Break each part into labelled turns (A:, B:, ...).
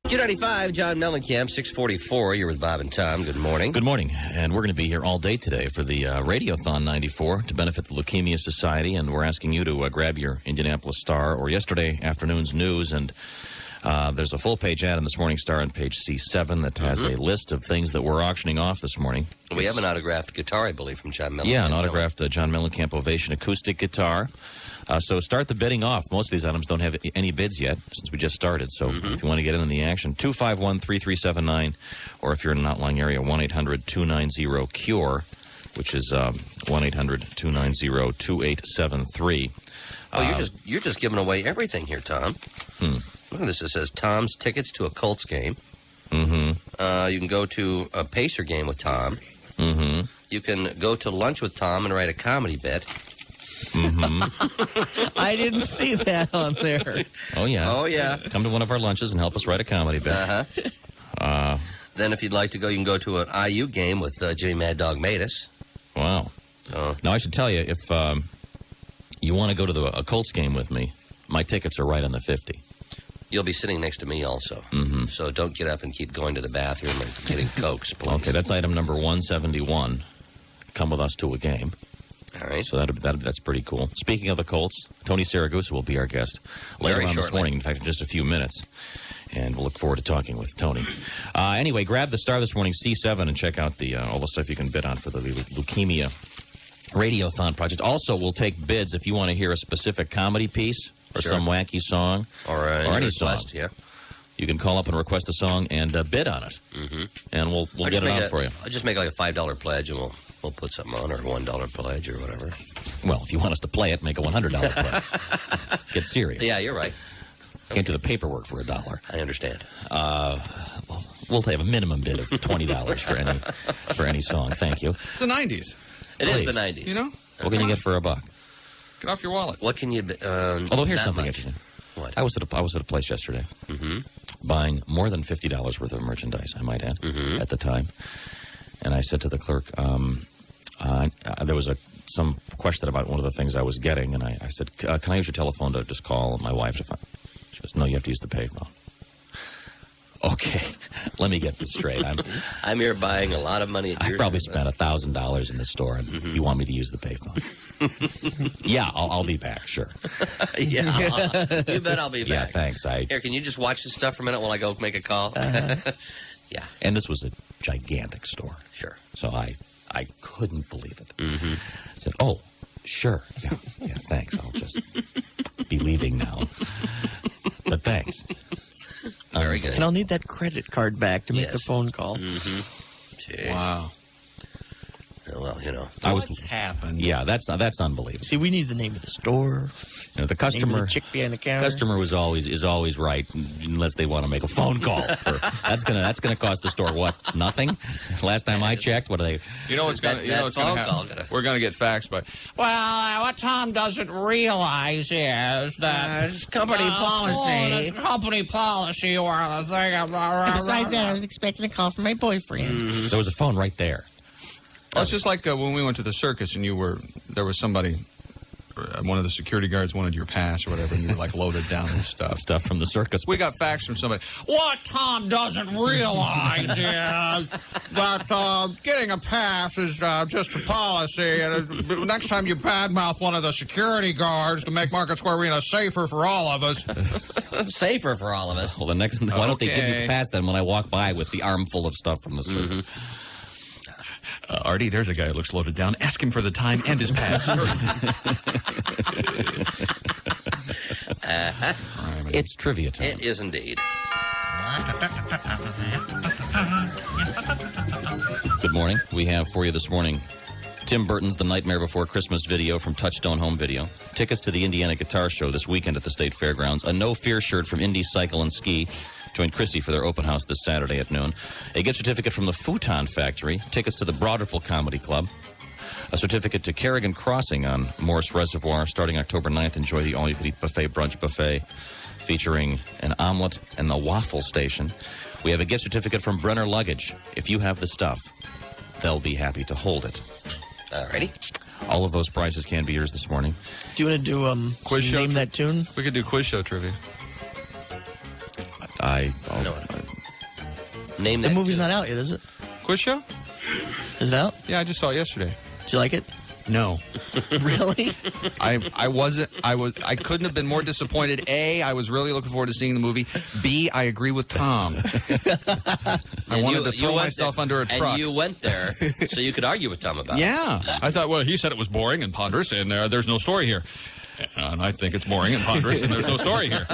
A: Q95, John Mellencamp, 644. You're with Bob and Tom. Good morning.
B: Good morning. And we're going to be here all day today for the Radiothon 94 to benefit the Leukemia Society. And we're asking you to grab your Indianapolis Star or yesterday afternoon's news. And there's a full-page ad in this morning's Star on page C7 that has a list of things that we're auctioning off this morning.
A: We have an autographed guitar, I believe, from John Mellencamp.
B: Yeah, an autographed John Mellencamp Ovation acoustic guitar. So start the bidding off. Most of these items don't have any bids yet since we just started. So if you want to get in the action, 251-3379, or if you're in an outlying area, 1-800-290-CURE, which is 1-800-290-2873.
A: Oh, you're just giving away everything here, Tom. Look at this. It says Tom's tickets to a Colts game. You can go to a Pacer game with Tom. You can go to lunch with Tom and write a comedy bit.
C: I didn't see that on there.
B: Oh, yeah.
A: Oh, yeah.
B: Come to one of our lunches and help us write a comedy bit.
A: Then if you'd like to go, you can go to an IU game with Jimmy Mad Dog Matus.
B: Wow. Now, I should tell you, if you want to go to a Colts game with me, my tickets are right on the 50.
A: You'll be sitting next to me also. So don't get up and keep going to the bathroom and getting Cokes, please.
B: Okay, that's item number 171. Come with us to a game.
A: All right.
B: So that's pretty cool. Speaking of the Colts, Tony Saragusa will be our guest later on this morning, in fact, in just a few minutes. And we'll look forward to talking with Tony. Anyway, grab the Star this morning, C7, and check out all the stuff you can bid on for the Leukemia Radiothon project. Also, we'll take bids if you want to hear a specific comedy piece or some wacky song
A: or any song. Yeah.
B: You can call up and request a song and bid on it. And we'll get it on for you.
A: I'll just make like a $5 pledge and we'll put something on, or a $1 pledge or whatever.
B: Well, if you want us to play it, make a $100 pledge. Get serious.
A: Yeah, you're right.
B: Can't do the paperwork for $1.
A: I understand.
B: We'll have a minimum bid of $20 for any song. Thank you.
D: It's the 90s.
A: It is the 90s.
D: You know?
B: What can you get for $1?
D: Get off your wallet.
A: What can you...
B: Although here's something interesting.
A: What?
B: I was at a place yesterday buying more than $50 worth of merchandise, I might add, at the time. And I said to the clerk, there was some question about one of the things I was getting, and I said, can I use your telephone to just call my wife to find... She goes, no, you have to use the payphone. Okay, let me get this straight.
A: I'm here buying a lot of money.
B: I've probably spent $1,000 in the store, and you want me to use the payphone. Yeah, I'll be back, sure.
A: Yeah, you bet I'll be back.
B: Yeah, thanks.
A: Here, can you just watch this stuff for a minute while I go make a call? Yeah.
B: And this was a gigantic store.
A: Sure.
B: So I couldn't believe it. I said, oh, sure. Yeah, thanks. I'll just be leaving now. But thanks.
A: Very good.
C: And I'll need that credit card back to make the phone call.
D: Wow.
A: Well, you know.
C: What's happened?
B: Yeah, that's unbelievable.
C: See, we need the name of the store.
B: You know, the customer,
C: name of the chick behind the counter.
B: Customer is always right, unless they want to make a phone call. That's gonna cost the store what? Nothing. Last time I checked, what are they?
D: You know what's gonna happen? We're gonna get faxed by.
E: Well, what Tom doesn't realize is that
A: it's company policy.
E: It's company policy or the thing.
C: Besides that, I was expecting a call from my boyfriend.
B: There was a phone right there.
D: Well, it's just like when we went to the circus and there was somebody, one of the security guards wanted your pass or whatever, and you were like loaded down with stuff.
B: Stuff from the circus.
D: We got faxed from somebody.
E: What Tom doesn't realize is that getting a pass is just a policy. And next time you badmouth one of the security guards to make Market Square Arena safer for all of us.
A: Safer for all of us.
B: Well, why don't they give me the pass then when I walk by with the armful of stuff from the circus?
D: Artie, there's a guy who looks loaded down. Ask him for the time and his pass.
B: It's trivia time.
A: It is indeed.
B: Good morning. We have for you this morning Tim Burton's The Nightmare Before Christmas video from Touchstone Home Video. Tickets to the Indiana Guitar Show this weekend at the State Fairgrounds. A No Fear shirt from Indy Cycle and Ski. Join Christy for their open house this Saturday at noon. A gift certificate from the Futon Factory. Tickets to the Broad Ripple Comedy Club. A certificate to Kerrigan Crossing on Morse Reservoir starting October 9th. Enjoy the all-you-can-eat brunch buffet featuring an omelet and the waffle station. We have a gift certificate from Brenner Luggage. If you have the stuff, they'll be happy to hold it.
A: Alrighty.
B: All of those prizes can be yours this morning.
C: Do you want to do
D: quiz show?
C: Name that tune?
D: We could do quiz show trivia.
A: Name that
C: The movie's
A: tune.
C: not out yet, is it?
D: Quiz show?
C: Is it out?
D: Yeah, I just saw it yesterday.
C: Did you like it?
D: No.
C: Really?
D: I couldn't have been more disappointed. A, I was really looking forward to seeing the movie. B, I agree with Tom. I wanted to throw myself under a truck.
A: And you went there so you could argue with Tom about it.
D: Yeah.
E: I thought, well, he said it was boring and ponderous, and there's no story here. And I think it's boring and ponderous, and there's no story here.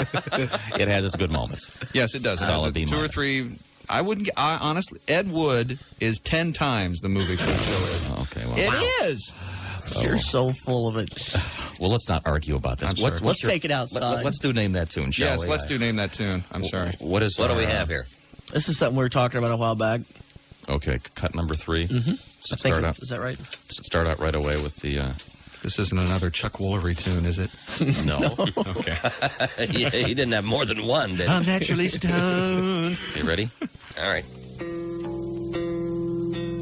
B: It has its good moments.
D: Yes, it does. It
B: Solid
D: has
B: B
D: two or
B: minus.
D: three. Honestly, Ed Wood is 10 times the movie Quiz show is.
B: Okay, well,
D: It is.
C: You're so full of it.
B: well, let's not argue about this.
D: I'm sorry.
C: Let's take it outside.
B: Let's do Name That Tune, shall
D: Yes,
B: we?
D: let's do Name That Tune. I'm sorry.
B: What
A: What do we have here?
C: This is something we were talking about a while back.
B: Okay, cut number 3. Mm-hmm. Does
C: Is that right?
B: Does it start out right away with the...
D: This isn't another Chuck Woolery tune, is it?
B: No.
D: Okay.
A: Yeah, he didn't have more than one, did he?
D: I'm naturally stoned.
B: You ready?
A: All right.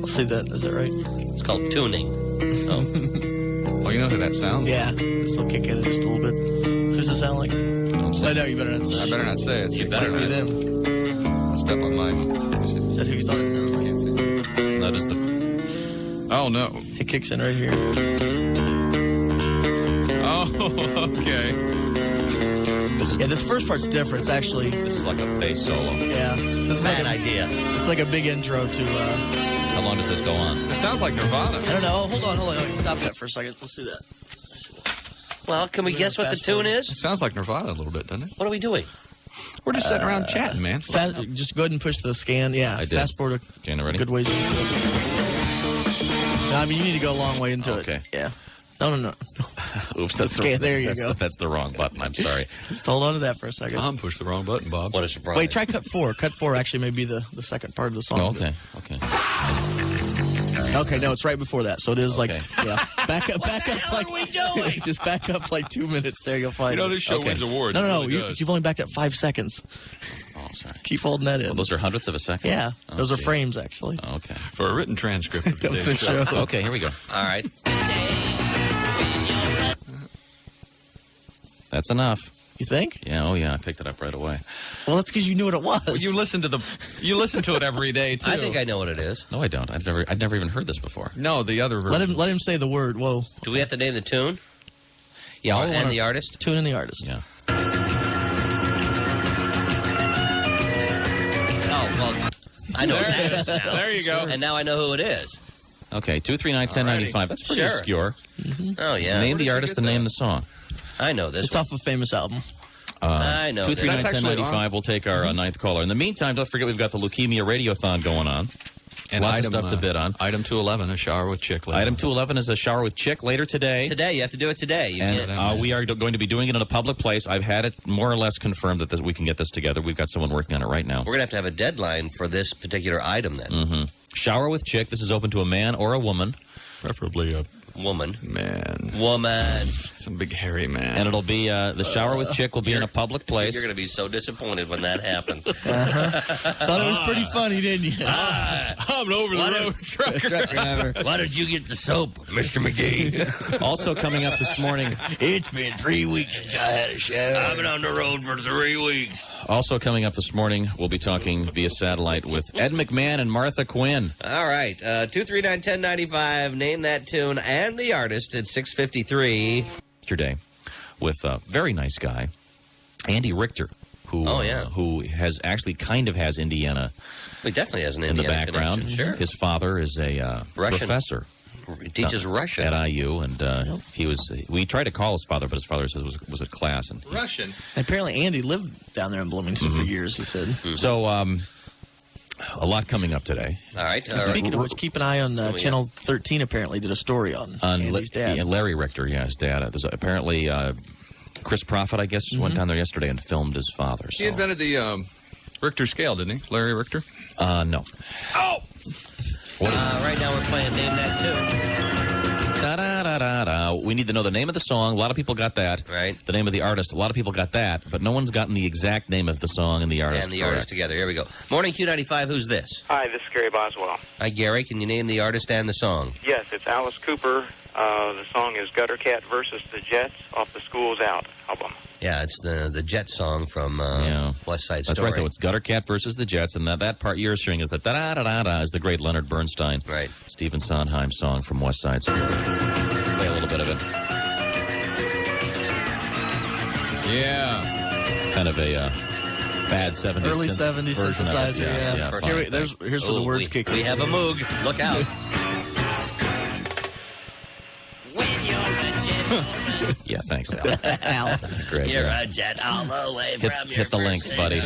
C: Let's see that. Is that right?
A: It's called tuning.
D: Oh, you know who that sounds like?
C: Yeah. This will kick in just a little bit. Who's it sound like?
B: Don't say
C: I know you better not say.
D: I better not say it.
A: You better
C: Might be
A: not.
C: them.
D: Step on mine.
C: Is that who you thought it sounded like?
B: No, just the...
D: Oh, no.
C: It kicks in right here.
D: Oh, okay.
C: Yeah, this first part's different. It's actually,
B: This is like a bass solo.
C: yeah. This is like
A: Bad
C: a,
A: idea.
C: it's like a big intro to,
B: How long does this go on?
D: It sounds like Nirvana.
C: I don't know. Oh, hold on. Wait, stop that for a second. Let's see that.
A: Well, can we guess what the
C: fast
A: tune
C: forward.
D: It
A: is?
D: sounds like Nirvana a little bit, doesn't it?
A: What are we doing?
D: We're just sitting around chatting, man.
C: Just go ahead and push the scan. Yeah,
B: I did.
C: fast forward
B: Okay, now ready?
C: good ways into it. No, I mean, you need to go a long way into
B: Okay.
C: it. Yeah. No.
B: Oops, that's
C: Okay, there you go.
B: That's the wrong button. I'm sorry.
C: Just hold on to that for a second.
D: Tom pushed the wrong button, Bob.
A: What a surprise.
C: Wait, try cut 4. Cut 4 actually may be the second part of the song.
B: Oh, okay.
C: Okay, no, it's right before that. So it is like,
B: Okay.
C: yeah. Back up like.
A: What are we doing?
C: Just back up like 2 minutes. There, you'll find
D: You know,
C: it.
D: this show
B: Okay.
D: wins awards.
C: No.
D: It really does.
C: You've only backed up 5 seconds.
B: Oh, sorry.
C: Keep holding that in.
B: Well, those are hundredths of a second?
C: Yeah,
B: Oh,
C: those are
B: gee.
C: frames, actually.
B: Okay.
D: For a written transcript of today's
C: For
D: show.
C: sure.
B: Okay, here we go.
A: All right.
B: That's enough.
C: You think?
B: Yeah, oh yeah, I picked it up right away.
C: Well, that's because you knew what it was.
D: Well, you listen to it every day too.
A: I think I know what it is.
B: No, I don't. I've never even heard this before.
D: No, the other version.
C: Let him say the word. Whoa.
A: Do we have to name the tune?
B: Yeah,
A: Or- and the artist?
C: Tune in the artist.
B: Yeah.
A: Oh, well, I know what that is now.
D: There you go.
A: And now I know who it is.
B: Okay, 239-1095. That's pretty
A: Sure.
B: obscure.
A: Oh, yeah.
B: Name
D: Where did
B: the
D: you
B: artist
D: get
B: and name
D: that?
B: the song.
A: I know this
C: It's
A: one.
C: off a famous album.
A: I know this.
B: 239-1095. We'll take our ninth caller. In the meantime, don't forget we've got the Leukemia Radiothon going on.
D: And
B: Lots of stuff to bid on.
D: Item 211, a shower with chick. later.
B: Item 211 is a shower with Chick later today.
A: Today, you have to do it today. You
B: And
A: can't-
B: we are going to be doing it in a public place. I've had it more or less confirmed that we can get this together. We've got someone working on it right now.
A: We're going to have a deadline for this particular item then.
B: Mm-hmm. Shower with Chick. This is open to a man or a woman.
D: Preferably a
A: Woman.
D: man.
A: Woman.
D: Some big hairy man.
B: And it'll be, the shower with Chick will be in a public place.
A: You're going to be so disappointed when that happens.
C: Thought it was pretty funny, didn't you?
D: I'm an over-the-road trucker.
C: Truck driver.
A: Why did you get the soap, Mr. McGee?
B: Also coming up this morning,
C: It's been 3 weeks since I had a shower.
A: I've been on the road for 3 weeks.
B: we'll be talking via satellite with Ed McMahon and Martha Quinn.
A: All right. 239-1095. Name that tune and the artist at 6:53.
B: Yesterday with a very nice guy, Andy Richter, who who has actually kind of has Indiana
A: He definitely has an
B: in the
A: Indiana
B: background.
A: connection, Sure.
B: His father is a
A: Russian.
B: professor
A: He teaches Russian.
B: at IU, and he was. We tried to call his father, but his father says was at class, and
D: Russian.
C: Apparently, Andy lived down there in Bloomington for years, he said.
B: so a lot coming up today.
A: All right. All right.
C: Speaking of which, keep an eye on Channel 13, apparently, did a story on Andy's dad.
B: Yeah, Larry Richter, his dad. There's apparently Chris Prophet, I guess, went down there yesterday and filmed his father. So.
D: He invented the Richter scale, didn't he? Larry Richter?
B: No.
D: Oh!
A: Right now we're playing Name That Tune.
B: Da-da-da-da-da. We need to know the name of the song. A lot of people got that.
A: Right.
B: The name of the artist. A lot of people got that, but no one's gotten the exact name of the song and the artist.
A: And the artist together. Here we go. Morning Q95. Who's this?
F: Hi, this is Gary Boswell.
A: Hi, Gary. Can you name the artist and the song?
F: Yes, it's Alice Cooper, The song is Gutter Cat versus the Jets off the School's Out album.
A: Yeah, it's the Jet song from West Side Story.
B: That's right, though. It's Gutter Cat versus the Jets, and that part you're hearing is the da-da-da-da-da is the great Leonard Bernstein.
A: Right.
B: Stephen Sondheim song from West Side Story. Play a little bit of it.
D: Yeah.
B: Kind of a bad 70s
C: early 70s
B: version
C: synthesizer.
B: Of it.
C: Yeah.
B: Fine.
C: Here's where the words kick in.
A: We have a moog. Look out.
B: Yeah, thanks, Al. That's great.
A: You're
B: yeah.
A: a jet all the way from your
B: Hit the links, buddy.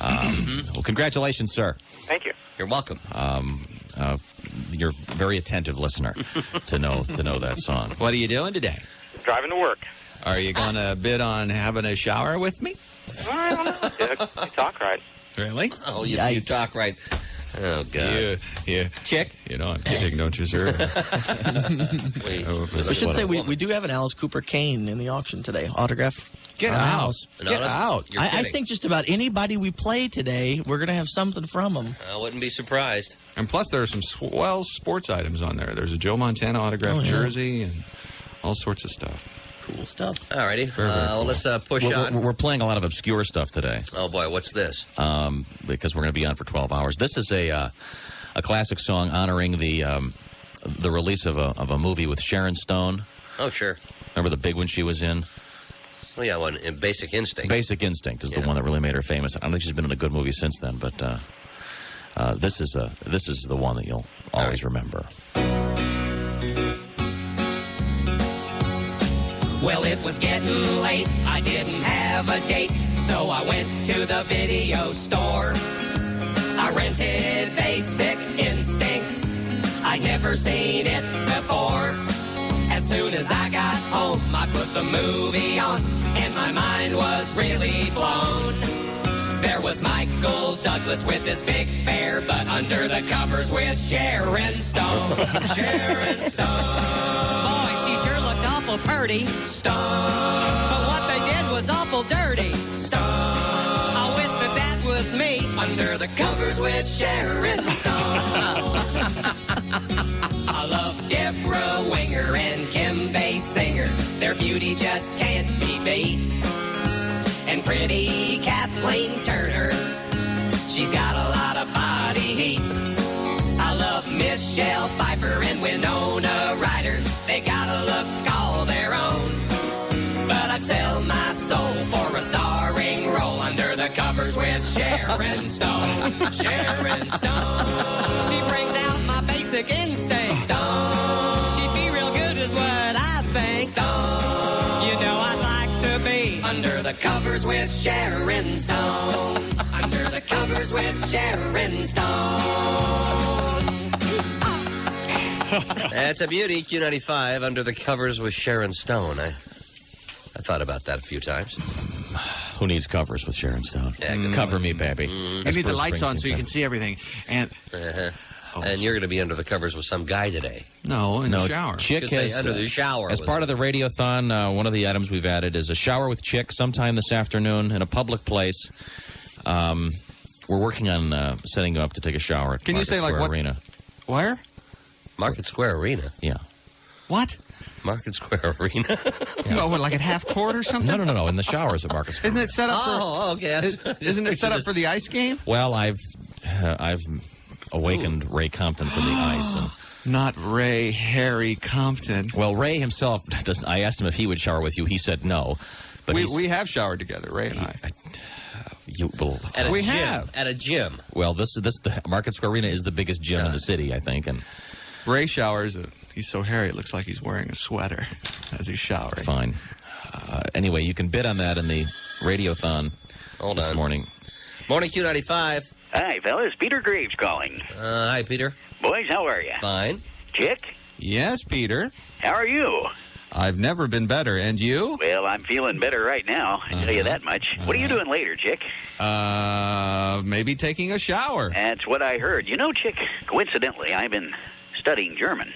B: Well, congratulations, sir.
F: Thank you.
A: You're welcome.
B: You're a very attentive listener to know that song.
D: What are you doing today?
F: Driving to work.
D: Are you going to bid on having a shower with me?
F: I don't know. You talk right.
D: Really?
A: Oh, you talk right. Oh, God.
D: Yeah.
A: Chick.
D: You know, I'm kidding, don't you, sir?
A: Wait.
C: We should say we do have an Alice Cooper cane in the auction today. Autograph.
D: Get
C: from the
D: out.
C: house.
A: No,
D: Get
A: that's-
D: out.
A: You're
C: I
A: kidding.
C: think just about anybody we play today, we're going to have something from them.
A: I wouldn't be surprised.
D: And plus, there are some swell sports items on there. There's a Joe Montana autographed jersey and all sorts of stuff.
C: Cool stuff.
A: All righty. Well, let's push on.
B: We're playing a lot of obscure stuff today.
A: Oh, boy. What's this?
B: Because we're going to be on for 12 hours. This is a classic song honoring the release of a movie with Sharon Stone.
A: Oh, sure.
B: Remember the big one she was in?
A: Well, yeah, one in Basic Instinct.
B: Basic Instinct is the one that really made her famous. I don't think she's been in a good movie since then, but this is the one that you'll always remember.
G: Well, it was getting late, I didn't have a date, so I went to the video store. I rented Basic Instinct, I'd never seen it before. As soon as I got home, I put the movie on, and my mind was really blown. There was Michael Douglas with his big bear butt under the covers with Sharon Stone. Sharon Stone. Boy, she sure looked awful purty. Stone. But what they did was awful dirty. Stone. I wish that was me under the covers with Sharon Stone. I love Deborah Winger and Kim Basinger. Their beauty just can't be beat. And pretty Kathleen Turner, she's got a lot of body heat. I love Michelle Pfeiffer and Winona Ryder. They got a look all their own. But I'd sell my soul for a starring role under the covers with Sharon Stone. Sharon Stone. She brings out my basic instinct. Stone. She'd be real good is what I think. Stone. You know I'd like to be under the covers with Sharon Stone. Under the covers with Sharon Stone.
A: That's a beauty. Q95 under the covers with Sharon Stone. I thought about that a few times.
B: Who needs covers with Sharon Stone?
A: Yeah,
B: Cover me, baby.
D: You need the lights on so you can see everything. And
A: And you're going to be under the covers with some guy today.
D: no, in the shower.
B: Chick
A: Should say
B: has,
A: under the shower.
B: as part of the Radiothon, one of the items we've added is a shower with Chick sometime this afternoon in a public place. We're working on setting you up to take a shower at
D: Can you
B: Market
D: say, like,
B: Square
D: what-
B: Arena.
D: Where?
A: Market Square Arena.
B: Yeah.
D: What?
A: Market Square Arena.
D: No, what, like at half court or something?
B: No. In the showers at Market Square.
D: Isn't it set up for?
A: Oh, okay.
D: Isn't it set up for the ice game?
B: Well, I've awakened Ray Compton from the ice. And,
D: Not Ray Harry Compton.
B: well, Ray himself doesn't. I asked him if he would shower with you. He said no. But
D: We have showered together, Ray and I.
B: You will.
A: At a
D: We
A: gym.
D: have.
A: At a gym.
B: Well, the Market Square Arena is the biggest gym in the city, I think, and
D: Ray showers. He's so hairy, it looks like he's wearing a sweater as he's showering.
B: fine. Anyway, you can bid on that in the Radiothon
A: Hold
B: this
A: on.
B: morning.
A: Morning, Q95.
H: Hi, fellas. Peter Graves calling.
A: Hi, Peter.
H: Boys, how are you?
A: Fine.
H: Chick,
D: Yes, Peter.
H: how are you?
D: I've never been better. And you?
H: Well, I'm feeling better right now. I tell you that much. What are you doing later, Chick?
D: Maybe taking a shower.
H: That's what I heard. You know, Chick, coincidentally, I've been studying German.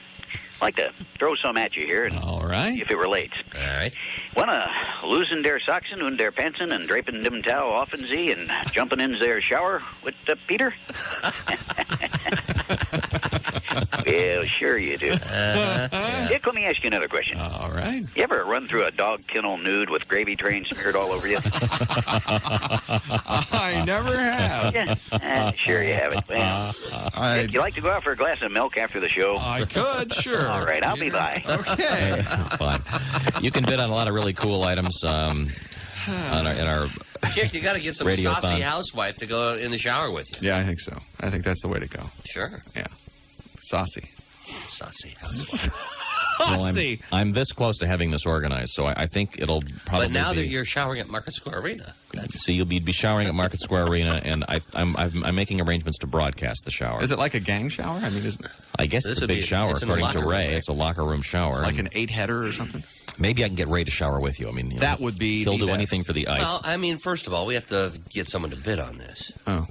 H: I'd like to throw some at you here and
D: All right.
H: see if it relates.
A: All right.
H: Wanna losen der Sachsen und der Pansen and drapen dem Tau offen sie and jumping in their shower with Peter? Well, sure you do. Dick, let me ask you another question.
D: All right.
H: You ever run through a dog kennel nude with gravy train smeared all over you?
D: I never have.
H: Yeah, sure you haven't. Well, Dick, you like to go out for a glass of milk after the show?
D: I could, sure.
H: All right, I'll be by.
D: Okay.
B: Fine. You can bid on a lot of really cool items in our
A: Chick, you got to get some
B: Radiothon.
A: saucy housewife to go in the shower with you.
D: Yeah, I think so. I think that's the way to go.
A: Sure.
D: Yeah. Saucy.
A: Saucy housewife.
B: Well, I'm this close to having this organized, so I think it'll probably
A: But now
B: be...
A: that you're showering at Market Square Arena.
B: See, you'll be showering at Market Square Arena, and I'm making arrangements to broadcast the shower.
D: Is it like a gang shower? I mean,
B: I guess it's a big shower, according to Ray. It's a locker room shower.
D: Like an 8-header or something?
B: Maybe I can get Ray to shower with you. I mean,
D: that would be
B: he'll
D: the
B: do
D: best.
B: anything for the ice.
A: Well, I mean, first of all, we have to get someone to bid on this.
D: Oh.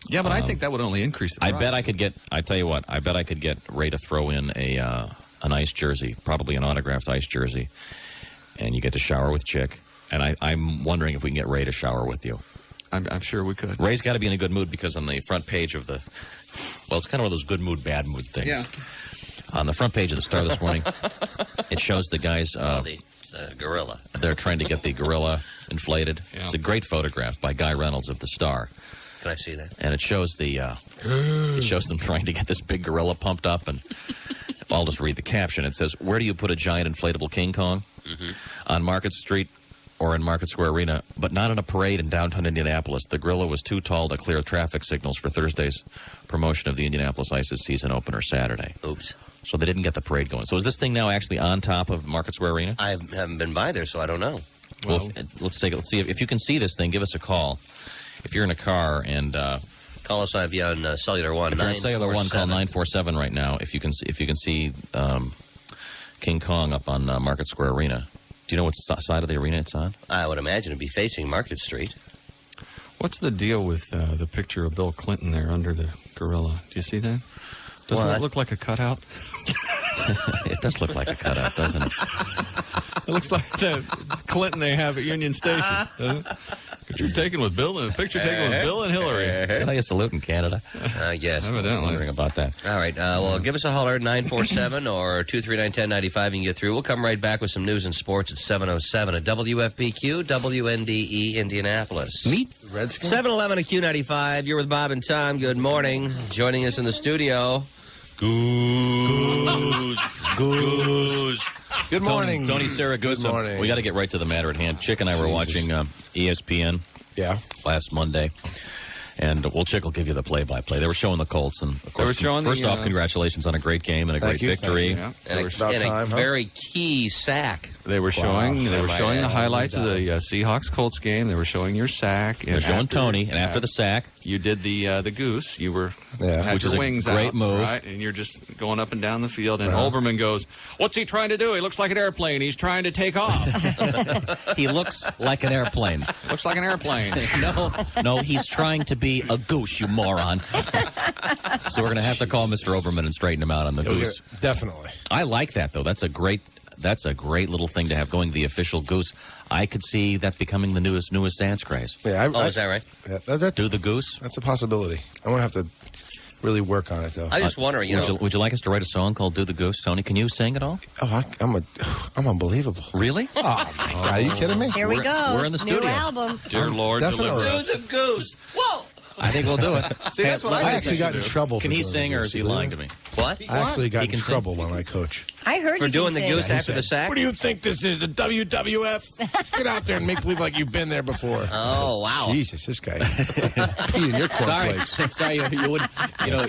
D: Yeah, but I think that would only increase the price.
B: I bet I could get, I tell you what, I bet I could get Ray to throw in an ice jersey, probably an autographed ice jersey, and you get to shower with Chick. And I'm wondering if we can get Ray to shower with you.
D: I'm sure we could.
B: Ray's got to be in a good mood because on the front page of the, well, it's kind of one of those good mood, bad mood things.
D: Yeah.
B: On the front page of the Star this morning, it shows the guys.
A: The gorilla.
B: They're trying to get the gorilla inflated. Yeah. It's a great photograph by Guy Reynolds of the Star.
A: Can I see that?
B: And it shows it shows them trying to get this big gorilla pumped up, and I'll just read the caption. It says, "Where do you put a giant inflatable King Kong? On Market Street or in Market Square Arena, but not in a parade in downtown Indianapolis. The gorilla was too tall to clear traffic signals for Thursday's promotion of the Indianapolis Ice's season opener Saturday."
A: Oops.
B: So they didn't get the parade going. So is this thing now actually on top of Market Square Arena?
A: I haven't been by there, so I don't know.
B: Well, let's see if you can see this thing. Give us a call. If you're in a car and
A: call us on Cellular One.
B: If you're on Cellular One, call 947 right now. If you can see King Kong up on Market Square Arena. Do you know what side of the arena it's on?
A: I would imagine it'd be facing Market Street.
D: What's the deal with the picture of Bill Clinton there under the gorilla? Do you see that? Doesn't it look like a cutout?
B: It does look like a cutout, doesn't it?
D: It looks like the Clinton they have at Union Station, doesn't it? Picture taken with Bill and Hillary.
B: Is that a salute in Canada?
A: Yes.
B: I was wondering about that.
A: All right. Well, give us a holler at 947 or 239-1095. You can get through. We'll come right back with some news and sports at 7:07 at WFPQ, WNDE, Indianapolis.
I: Meet Redskins.
A: 7:11 at Q95. You're with Bob and Tom. Good morning. Joining us in the studio.
B: Goose.
I: Good morning.
B: Tony Saragusa.
I: Good morning.
B: We got to get right to the matter at hand. Chick and I were watching ESPN last Monday. And Chick will give you the play-by-play. They were showing the Colts, and of course, first off, congratulations on a great game and a great victory.
A: And a very key sack.
D: They were showing the highlights of the Seahawks Colts game. They were showing your sack.
B: They were showing Tony, and after the sack,
D: you did the goose. You were had
B: which
D: your
B: is
D: wings
B: a great
D: out,
B: move,
D: right? And you're just going up and down the field. And Olbermann goes, "What's he trying to do? He looks like an airplane. He's trying to take off."
B: He looks like an airplane.
D: Looks like an airplane.
B: No, he's trying to be a goose, you moron. So we're going to have to call Mr. Olbermann and straighten him out on the goose.
I: Definitely.
B: I like that, though. That's a great little thing to have going, the official goose. I could see that becoming the newest dance craze.
I: Yeah,
A: is that right?
I: Yeah,
B: do the goose?
I: That's a possibility. I'm going to have to really work on it, though.
A: I just wondering,
B: would you like us to write a song called "Do the Goose"? Tony, can you sing it all?
I: Oh, I'm unbelievable.
B: Really?
I: Oh my God! Are you kidding me?
J: Here we go.
B: We're in the studio.
J: New album.
D: Dear Lord, deliver us.
A: Do the goose. Whoa!
B: I think we'll do it.
D: See, that's what
I: I actually got in trouble.
B: Can he sing, or is he lying to me?
A: What?
I: I actually got in trouble when I coach.
J: I heard
A: For
J: you
A: doing the
J: can sing.
A: goose after the sack?
I: What do you think this is, the WWF? Get out there and make believe like you've been there before.
A: Oh, wow.
I: Jesus, this guy. Eating your cornflakes.
B: Sorry, you wouldn't.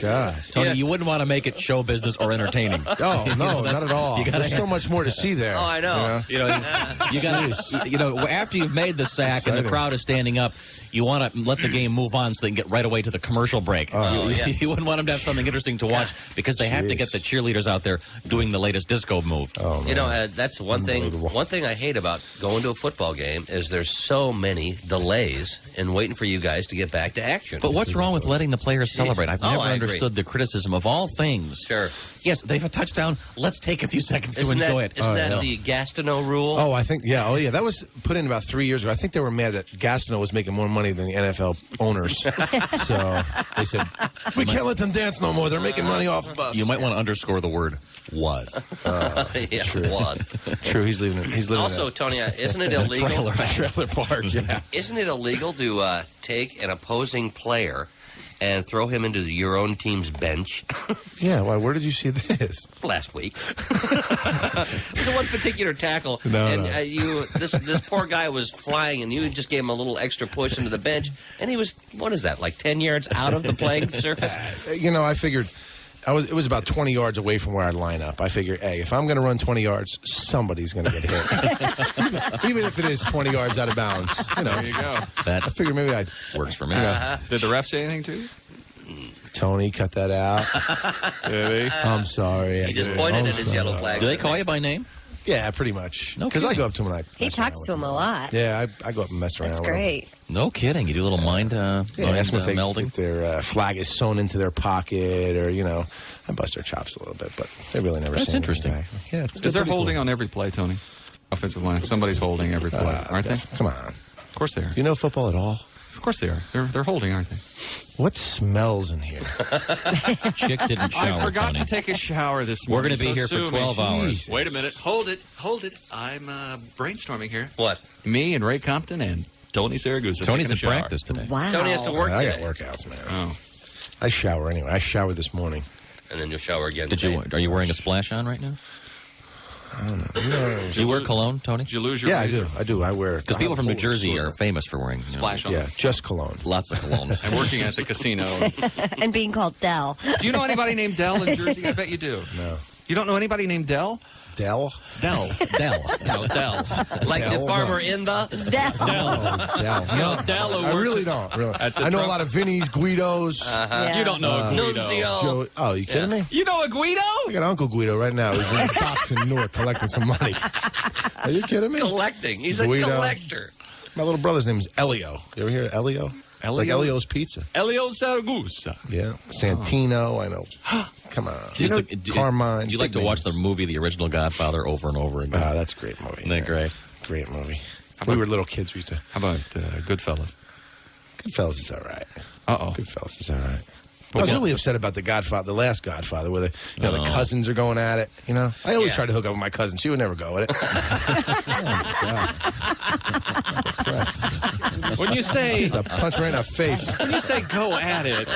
I: God.
B: Tony, you wouldn't want to make it show business or entertaining.
I: Oh, no, not at all. There's so much more to see there.
A: Oh, I know.
B: You got after you've made the sack and the crowd is standing up, you want to let the game move on so they can get right away to the commercial break. You wouldn't want them to have something interesting to watch because they have to get the cheerleaders out there doing the latest his disco move.
D: Oh, man.
A: You know, that's one thing. One thing I hate about going to a football game is there's so many delays in waiting for you guys to get back to action.
B: But what's wrong with letting the players celebrate? I've never
A: I
B: understood
A: agree.
B: the criticism of all things.
A: Sure.
B: Yes, they've a touchdown. Let's take a few seconds to enjoy it.
A: Isn't that the Gastineau rule?
I: Oh, I think, yeah. Oh, yeah. That was put in about 3 years ago. I think they were mad that Gastineau was making more money than the NFL owners. So they said, we can't let them dance no more. They're making money off of us.
B: You might want to underscore the word was.
A: Yeah, it was.
I: True. He's living
A: Also, Tony, isn't it illegal?
I: trailer park, yeah.
A: Isn't it illegal to take an opposing player and throw him into your own team's bench?
I: Yeah, well, where did you see this?
A: Last week. The one particular tackle, this poor guy was flying, and you just gave him a little extra push into the bench, and he was, what is that, like 10 yards out of the playing surface?
I: You know, I figured it was about 20 yards away from where I'd line up. I figured, hey, if I'm going to run 20 yards, somebody's going to get hit. even if it is 20 yards out of bounds. You know,
D: There you go.
B: That
I: I figured maybe I'd
B: works for me.
D: Did the ref say anything to you?
I: Tony, cut that out.
D: Did he?
I: I'm sorry.
A: He just pointed at his yellow flag.
B: Do they call you by name?
I: Yeah, pretty much.
B: No
I: Because I
B: kidding.
I: go up to him and
J: He talks to him a lot.
I: Yeah, I go up and mess around
J: That's
I: with him.
J: great.
B: No kidding. You do a little mind,
I: Yeah, ask them
B: melding?
I: if their flag is sewn into their pocket, or I bust their chops a little bit, but they really never.
B: That's
I: say anything
B: interesting.
I: back. Yeah,
D: Is there holding on every play, Tony? Offensive line. Somebody's holding every play, aren't they?
I: Come on.
D: Of course they are.
I: Do you know football at all?
D: Of course they are. They're holding, aren't they?
I: What smells in here?
B: Chick didn't shower,
D: I forgot
B: Tony.
D: to take a shower this
B: We're
D: morning.
B: going to be here for 12 hours.
D: Wait a minute. Hold it. I'm brainstorming here.
A: What?
D: Me and Ray Compton and Tony Saragusa.
B: Tony's
D: taking
B: in
D: a shower.
B: practice today.
J: Wow.
A: Tony has to work
I: I
A: today.
I: got workouts, man.
D: Oh.
I: I shower anyway. I showered this morning.
A: And then you'll shower again
B: Are
A: today.
B: you wearing a splash on right now?
I: I don't know.
B: Do you wear cologne, Tony?
D: Did you lose your
I: Yeah,
D: razor?
I: I do. I wear
B: Because people from New Jersey are famous for wearing
D: Splash on.
I: Yeah, just cologne.
B: lots of cologne.
D: I'm working at the casino.
J: And being called Dell.
D: Do you know anybody named Dell in Jersey? I bet you do.
I: No.
D: You don't know anybody named Dell?
I: Dell?
B: Dell.
D: No, Dell.
A: Like the
I: Dell,
A: farmer
I: no.
A: in the...
J: Dell.
I: Oh, Dell. No,
D: Dell
I: I
D: works
I: really don't. Really.
D: at the
I: I know
D: Trump-
I: a lot of Vinnies, Guidos.
J: Yeah.
D: You don't know a Guido.
A: Nunzio.
I: Joe. Oh, you kidding me?
D: You know a Guido?
I: I got Uncle Guido right now. He's in the box in Newark collecting some money. Are you kidding me?
A: Collecting. He's
I: Guido.
A: a collector.
I: My little brother's name is Elio. You ever hear of Elio? Like Elio's Pizza.
D: Elio Saragusa.
I: Yeah. Santino, I know. Come on. Carmine.
B: Do you like to watch the movie The Original Godfather over and over again?
I: That's a great movie.
B: Isn't that great?
I: Great movie. We were little kids. We used to.
D: How about Goodfellas?
I: Goodfellas is all right.
D: Uh-oh.
I: Goodfellas is all right. I was really upset about the Godfather, the last Godfather, where the cousins are going at it. I always try to hook up with my cousin. She would never go with it.
D: When you say
I: Just a punch right in the face.
D: when you say go at it.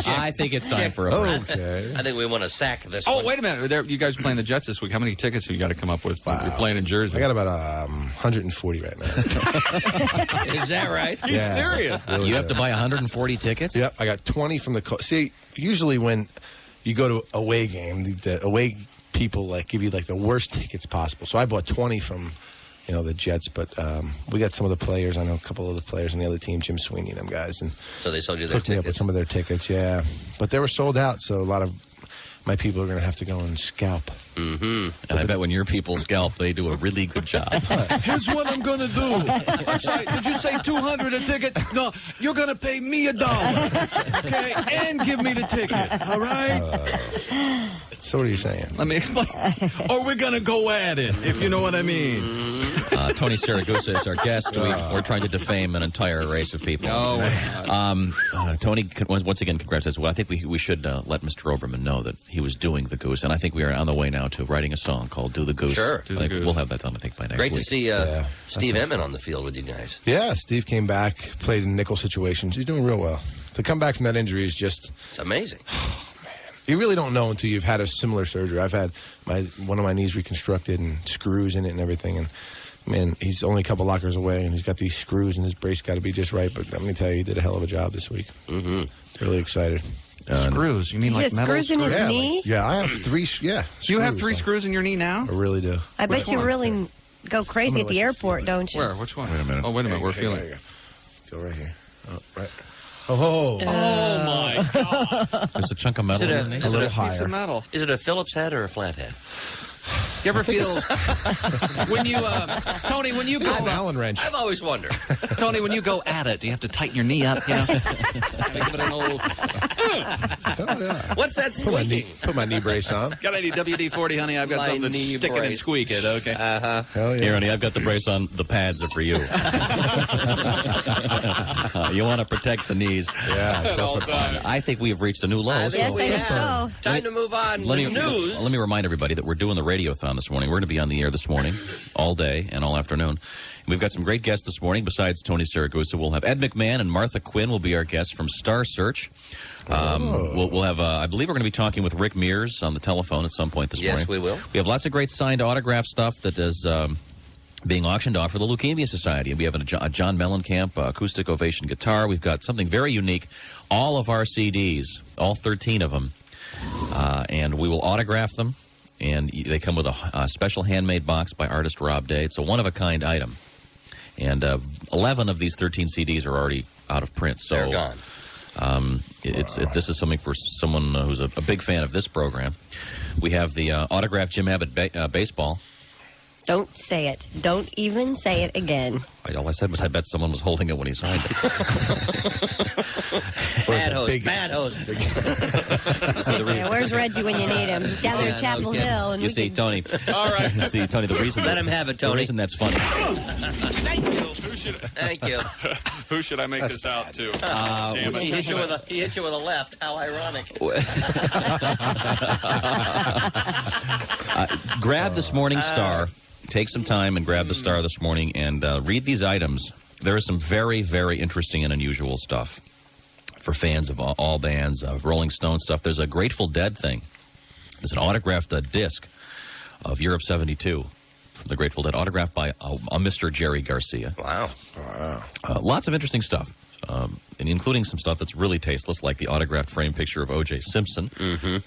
B: I think it's time for a break.
I: Okay.
A: I think we want to sack this
D: Oh,
A: one.
D: wait a minute. You guys are playing the Jets this week. How many tickets have you got to come up with?
I: Wow.
D: You're playing in Jersey.
I: I got about 140 right now.
A: Is that right?
D: Are you
I: Yeah.
D: serious?
I: Really
B: You have
I: good.
B: to buy 140 tickets?
I: Yep, I got 20 from the. See, usually when you go to away game, the away people give you the worst tickets possible. So I bought 20 from the Jets, but we got some of the players. I know a couple of the players on the other team, Jim Sweeney and them guys, and
A: So they sold you their
I: hooked me up with
A: tickets.
I: some of their tickets. Yeah, but they were sold out, so a lot of my people are going to have to go and scalp.
B: And I bet when your people scalp, they do a really good job.
K: Here's what I'm going to do. I'm sorry, did you say 200 a ticket? No, you're going to pay me $1. Okay? And give me the ticket. All right?
I: So what are you saying?
D: Let me explain.
K: Or we're going to go at it, if you know what I mean.
B: Tony Saragusa is our guest. We're trying to defame an entire race of people. Tony, once again, congratulations. Well, I think we should let Mr. Oberman know that he was doing the goose, and I think we are on the way now to writing a song called "Do the Goose."
A: Sure.
D: Do the Goose.
B: We'll have that done, I think, by next
A: Great
B: week.
A: to see
I: Yeah,
A: Steve Emmett on the field with you guys.
I: Yeah, Steve came back, played in nickel situations. He's doing real well. To come back from that injury is just.
A: It's amazing.
I: You really don't know until you've had a similar surgery. I've had one of my knees reconstructed and screws in it and everything. And man, he's only a couple lockers away, and he's got these screws, and his brace got to be just right. But let me tell you, he did a hell of a job this week. Mm-hmm. Really excited.
D: Screws? You mean like metal
J: screws in his
I: Yeah,
J: knee?
I: I have three. Yeah,
D: You have 3 screws in your knee now?
I: I really do.
J: I bet you really go crazy at the airport, don't you?
D: Where? Which one?
B: Wait a minute.
D: Oh, wait a minute. We're
I: Hey,
D: feeling
I: there you go right here. Oh, right. Oh,
K: my God.
B: There's a chunk of metal in it.
I: a little
D: Piece
I: higher.
D: of metal.
A: Is it a Phillips head or a flat head?
D: You ever feel when you Tony, when you go
I: It's an Allen wrench.
A: I've always wondered.
D: Tony, when you go at it, do you have to tighten your knee up? You know, give it an old.
I: Oh, yeah.
A: What's that squeaking?
I: Put my knee brace on.
D: Got any WD-40, honey? I've got
A: My
D: something
A: knee
D: to stick it and
A: brace.
D: squeak it. Okay.
A: Uh-huh.
I: Hell yeah.
B: Here, honey, I've got the brace on. The pads are for you. You want to protect the knees.
I: Yeah, go for it.
B: I think we have reached a new low.
A: I think
J: Yes,
A: we
J: I think
A: have.
J: so.
A: Time to move on.
B: Let me,
A: News.
B: let me remind everybody that we're doing the Radiothon this morning. We're going to be on the air this morning, all day and all afternoon. We've got some great guests this morning. Besides Tony Saragusa, we'll have Ed McMahon and Martha Quinn will be our guests from Star Search. We'll have, I believe we're going to be talking with Rick Mears on the telephone at some point this morning.
A: Yes, we will.
B: We have lots of great signed autograph stuff that is being auctioned off for the Leukemia Society. We have a John Mellencamp acoustic ovation guitar. We've got something very unique. All of our CDs, all 13 of them, and we will autograph them. And they come with a special handmade box by artist Rob Day. It's a one-of-a-kind item. And 11 of these 13 CDs are already out of print. So
A: They're gone.
B: This is something for someone who's a big fan of this program. We have the autographed Jim Abbott baseball.
J: Don't say it. Don't even say it again.
B: All I said was I bet someone was holding it when he signed it.
A: Bad hose.
J: Yeah, where's Reggie when you need him? Down there in Chapel Hill. And
B: You
J: we
B: see,
J: could-
B: Tony.
K: All right.
B: You see, Tony, the reason...
A: Let him have it, Tony.
B: The reason that's funny...
A: Thank you. Thank you.
K: Who should I make this out to? Damn it.
A: He hit you with a left. How ironic.
B: Grab this morning Star. Take some time and grab the Star this morning and read these items. There is some very, very interesting and unusual stuff for fans of all bands, of Rolling Stone stuff. There's a Grateful Dead thing. There's an autographed disc of Europe 72 from the Grateful Dead, autographed by a Mr. Jerry Garcia.
A: Wow.
B: Lots of interesting stuff, and including some stuff that's really tasteless, like the autographed frame picture of O.J. Simpson.
A: Mm-hmm.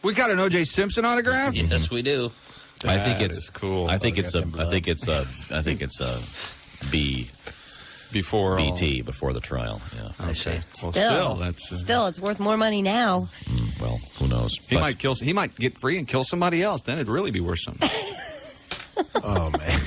D: We got an O.J. Simpson autograph.
A: Yes, we do.
B: I think
I: That
B: it's
I: is cool.
B: I think it's B
K: Before
B: BT before the trial. Yeah.
A: I see.
K: Well,
J: Still,
K: that's
J: still, it's worth more money now.
B: Well, who knows?
D: He
B: But-
D: He might get free and kill somebody else. Then it'd really be worth something.
I: Oh, man.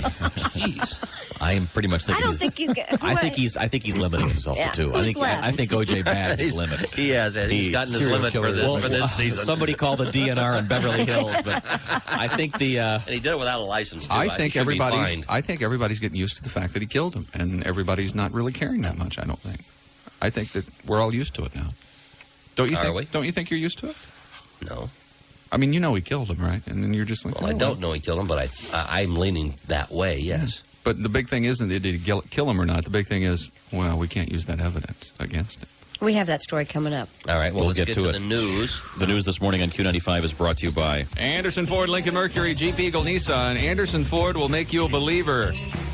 A: Jeez.
B: I am pretty much thinking.
J: I don't think he's good.
B: I think he's limiting himself
J: Yeah,
B: to two.
J: who's left?
B: I think OJ Bad is limited.
A: He has. He's gotten his limit for this season.
B: Somebody called the DNR in Beverly Hills, but I think the
A: And he did it without a license, too.
D: I think
A: Should be
D: everybody's.
A: fined.
D: I think everybody's getting used to the fact that he killed him, and everybody's not really caring that much. I don't think. I think that we're all used to it now. Don't you
A: Are
D: think?
A: we?
D: Don't you think you're used to it?
A: No.
D: I mean, you know he killed him, right? And then you're just like,
A: Well, I
D: oh,
A: don't know he killed him, but I'm leaning that way, yes.
D: But the big thing isn't did he kill him or not. The big thing is, well, we can't use that evidence against him.
J: We have that story coming up.
A: All right, well,
B: We'll
A: let's
B: get
A: get
B: to
A: to
B: it.
A: the news.
B: The news this morning on Q95 is brought to you by
D: Anderson Ford, Lincoln Mercury, Jeep Eagle, Nissan. Anderson Ford will make you a believer.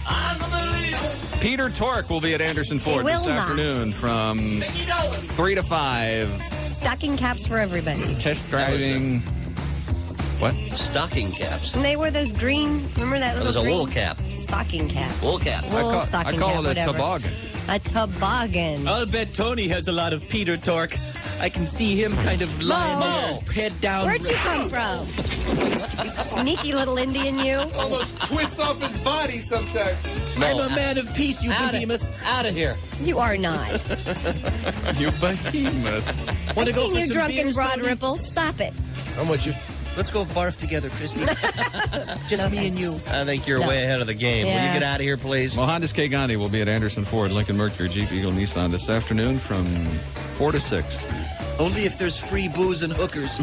G: I'm a believer.
D: Peter Tork will be at Anderson Ford
J: will
D: this
J: not.
D: afternoon from 3 to 5.
J: Stocking caps for everybody.
D: Test driving. What?
A: Stocking caps.
J: And they wear those green, remember that
A: That
J: little
A: was a
J: green?
A: wool cap.
J: Stocking cap.
A: Wool cap.
J: Wool stocking
D: I call
J: cap,
D: it a
J: whatever.
D: toboggan.
J: A toboggan.
L: I'll bet Tony has a lot of Peter Tork. I can see him kind of lying
J: Mo.
L: there, head down.
J: Where'd you come from? You sneaky little Indian, you.
I: Almost twists off his body sometimes.
L: I'm a man of peace, you behemoth.
A: Out of here.
J: You are not.
D: You behemoth.
L: Want to go
J: Seen
L: for
J: you
L: some
J: drunk in
L: beers,
J: Broad
L: Tony?
J: Ripple. Stop it.
I: I'm with you.
L: Let's go barf together, Christy. Just me and you.
A: I think you're
J: No.
A: way ahead of the game. Will
J: Yeah.
A: you get out of here, please?
D: Mohandas K. Gandhi will be at Anderson Ford, Lincoln Mercury, Jeep Eagle, Nissan this afternoon from 4 to 6.
L: Only if there's free booze and hookers.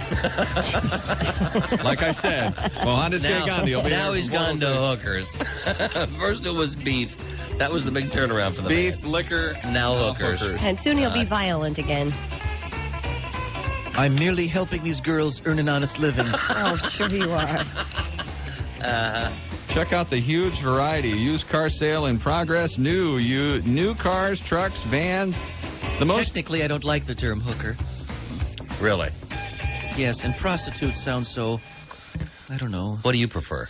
D: Like I said, Mohandas K. Gandhi will be
A: now
D: there
A: he's
D: from 4
A: gone
D: to
A: to
D: 6.
A: hookers. First it was beef. That was the big turnaround for the
D: Beef,
A: man.
D: liquor,
A: Now hookers.
J: And soon he'll be violent again.
L: I'm merely helping these girls earn an honest living.
J: Oh, sure you are.
D: Check out the huge variety. Used car sale in progress. New cars, trucks, vans. The most.
L: Technically, I don't like the term hooker.
A: Really?
L: Yes, and prostitute sounds so, I don't know,
A: What do you prefer?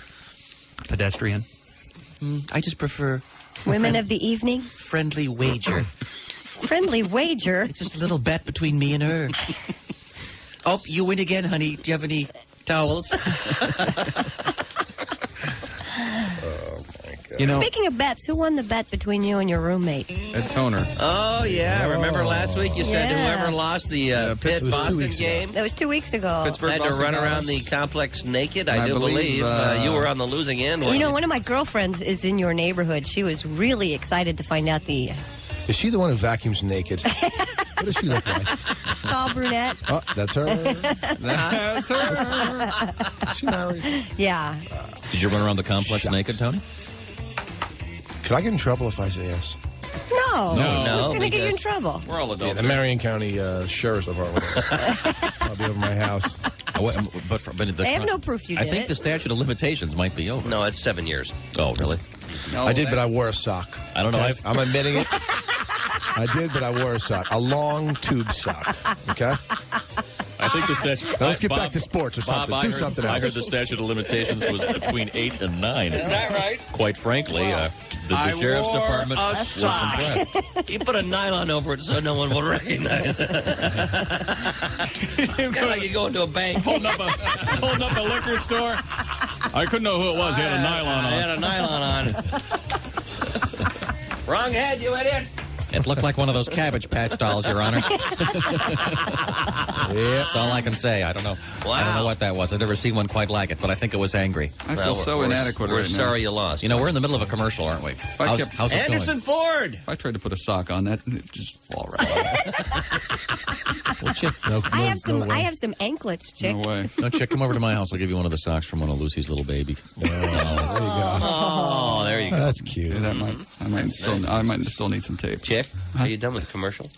D: Pedestrian.
L: I just prefer
J: Women of the evening?
L: friendly wager.
J: Friendly wager.
L: It's just a little bet between me and her. Oh, you win again, honey. Do you have any towels?
J: Speaking of bets, who won the bet between you and your roommate?
D: Ed Toner.
A: Oh, yeah. Remember last week you said whoever lost the Pitt-Boston game?
J: That was 2 weeks ago.
A: Pittsburgh had to run around the complex naked. I do believe you were on the losing end.
J: One of my girlfriends is in your neighborhood. She was really excited to find out the...
I: Is she the one who vacuums naked? What does she look like?
J: Tall brunette.
I: Oh, that's her.
D: That's her.
I: Is she married?
J: Yeah.
B: Did you run around the complex naked, Tony?
I: Could I get in trouble if I say yes?
J: No. It's going to get you in trouble.
D: We're all adults.
I: The Marion County Sheriff's Department. I'll be over my house.
J: They have no proof you did
B: I think the statute of limitations might be over.
A: No, it's 7 years.
B: Oh, really?
I: No, I did, but I wore a sock.
B: I don't know.
I: Okay? I'm admitting it. I did, but I wore a sock. A long tube sock. Okay?
B: I think the statute...
I: Now let's get back to sports or something.
B: Bob,
I: Do something else.
B: I heard the statute of limitations was between 8 and 9.
A: Is that right?
B: Quite frankly, the sheriff's department was impressed.
A: You put a nylon over it so no one will recognize it. Kind of like you go into a bank.
K: Holding up a liquor store. I couldn't know who it was. He had a nylon on.
A: He had a nylon on. Wrong head, you idiot.
B: It looked like one of those Cabbage Patch dolls, Your Honor. That's all I can say. I don't know.
A: Wow.
B: I don't know what that was. I've never seen one quite like it, but I think it was angry.
D: I feel so inadequate
A: We're
D: right now.
A: sorry you lost.
B: You know, we're in the middle of a commercial, aren't we? How's it
A: Anderson
B: going?
A: Ford.
D: If I tried to put a sock on that, it'd just fall right off.
B: Well, Chick,
J: I have some anklets, Chick.
D: No way.
B: no, Chick, come over to my house. I'll give you one of the socks from one of Lucy's little baby.
I: There you go.
A: Oh, there you go.
I: That's cute.
D: Yeah, I might still need some tape.
A: Chick, are you done with the commercial?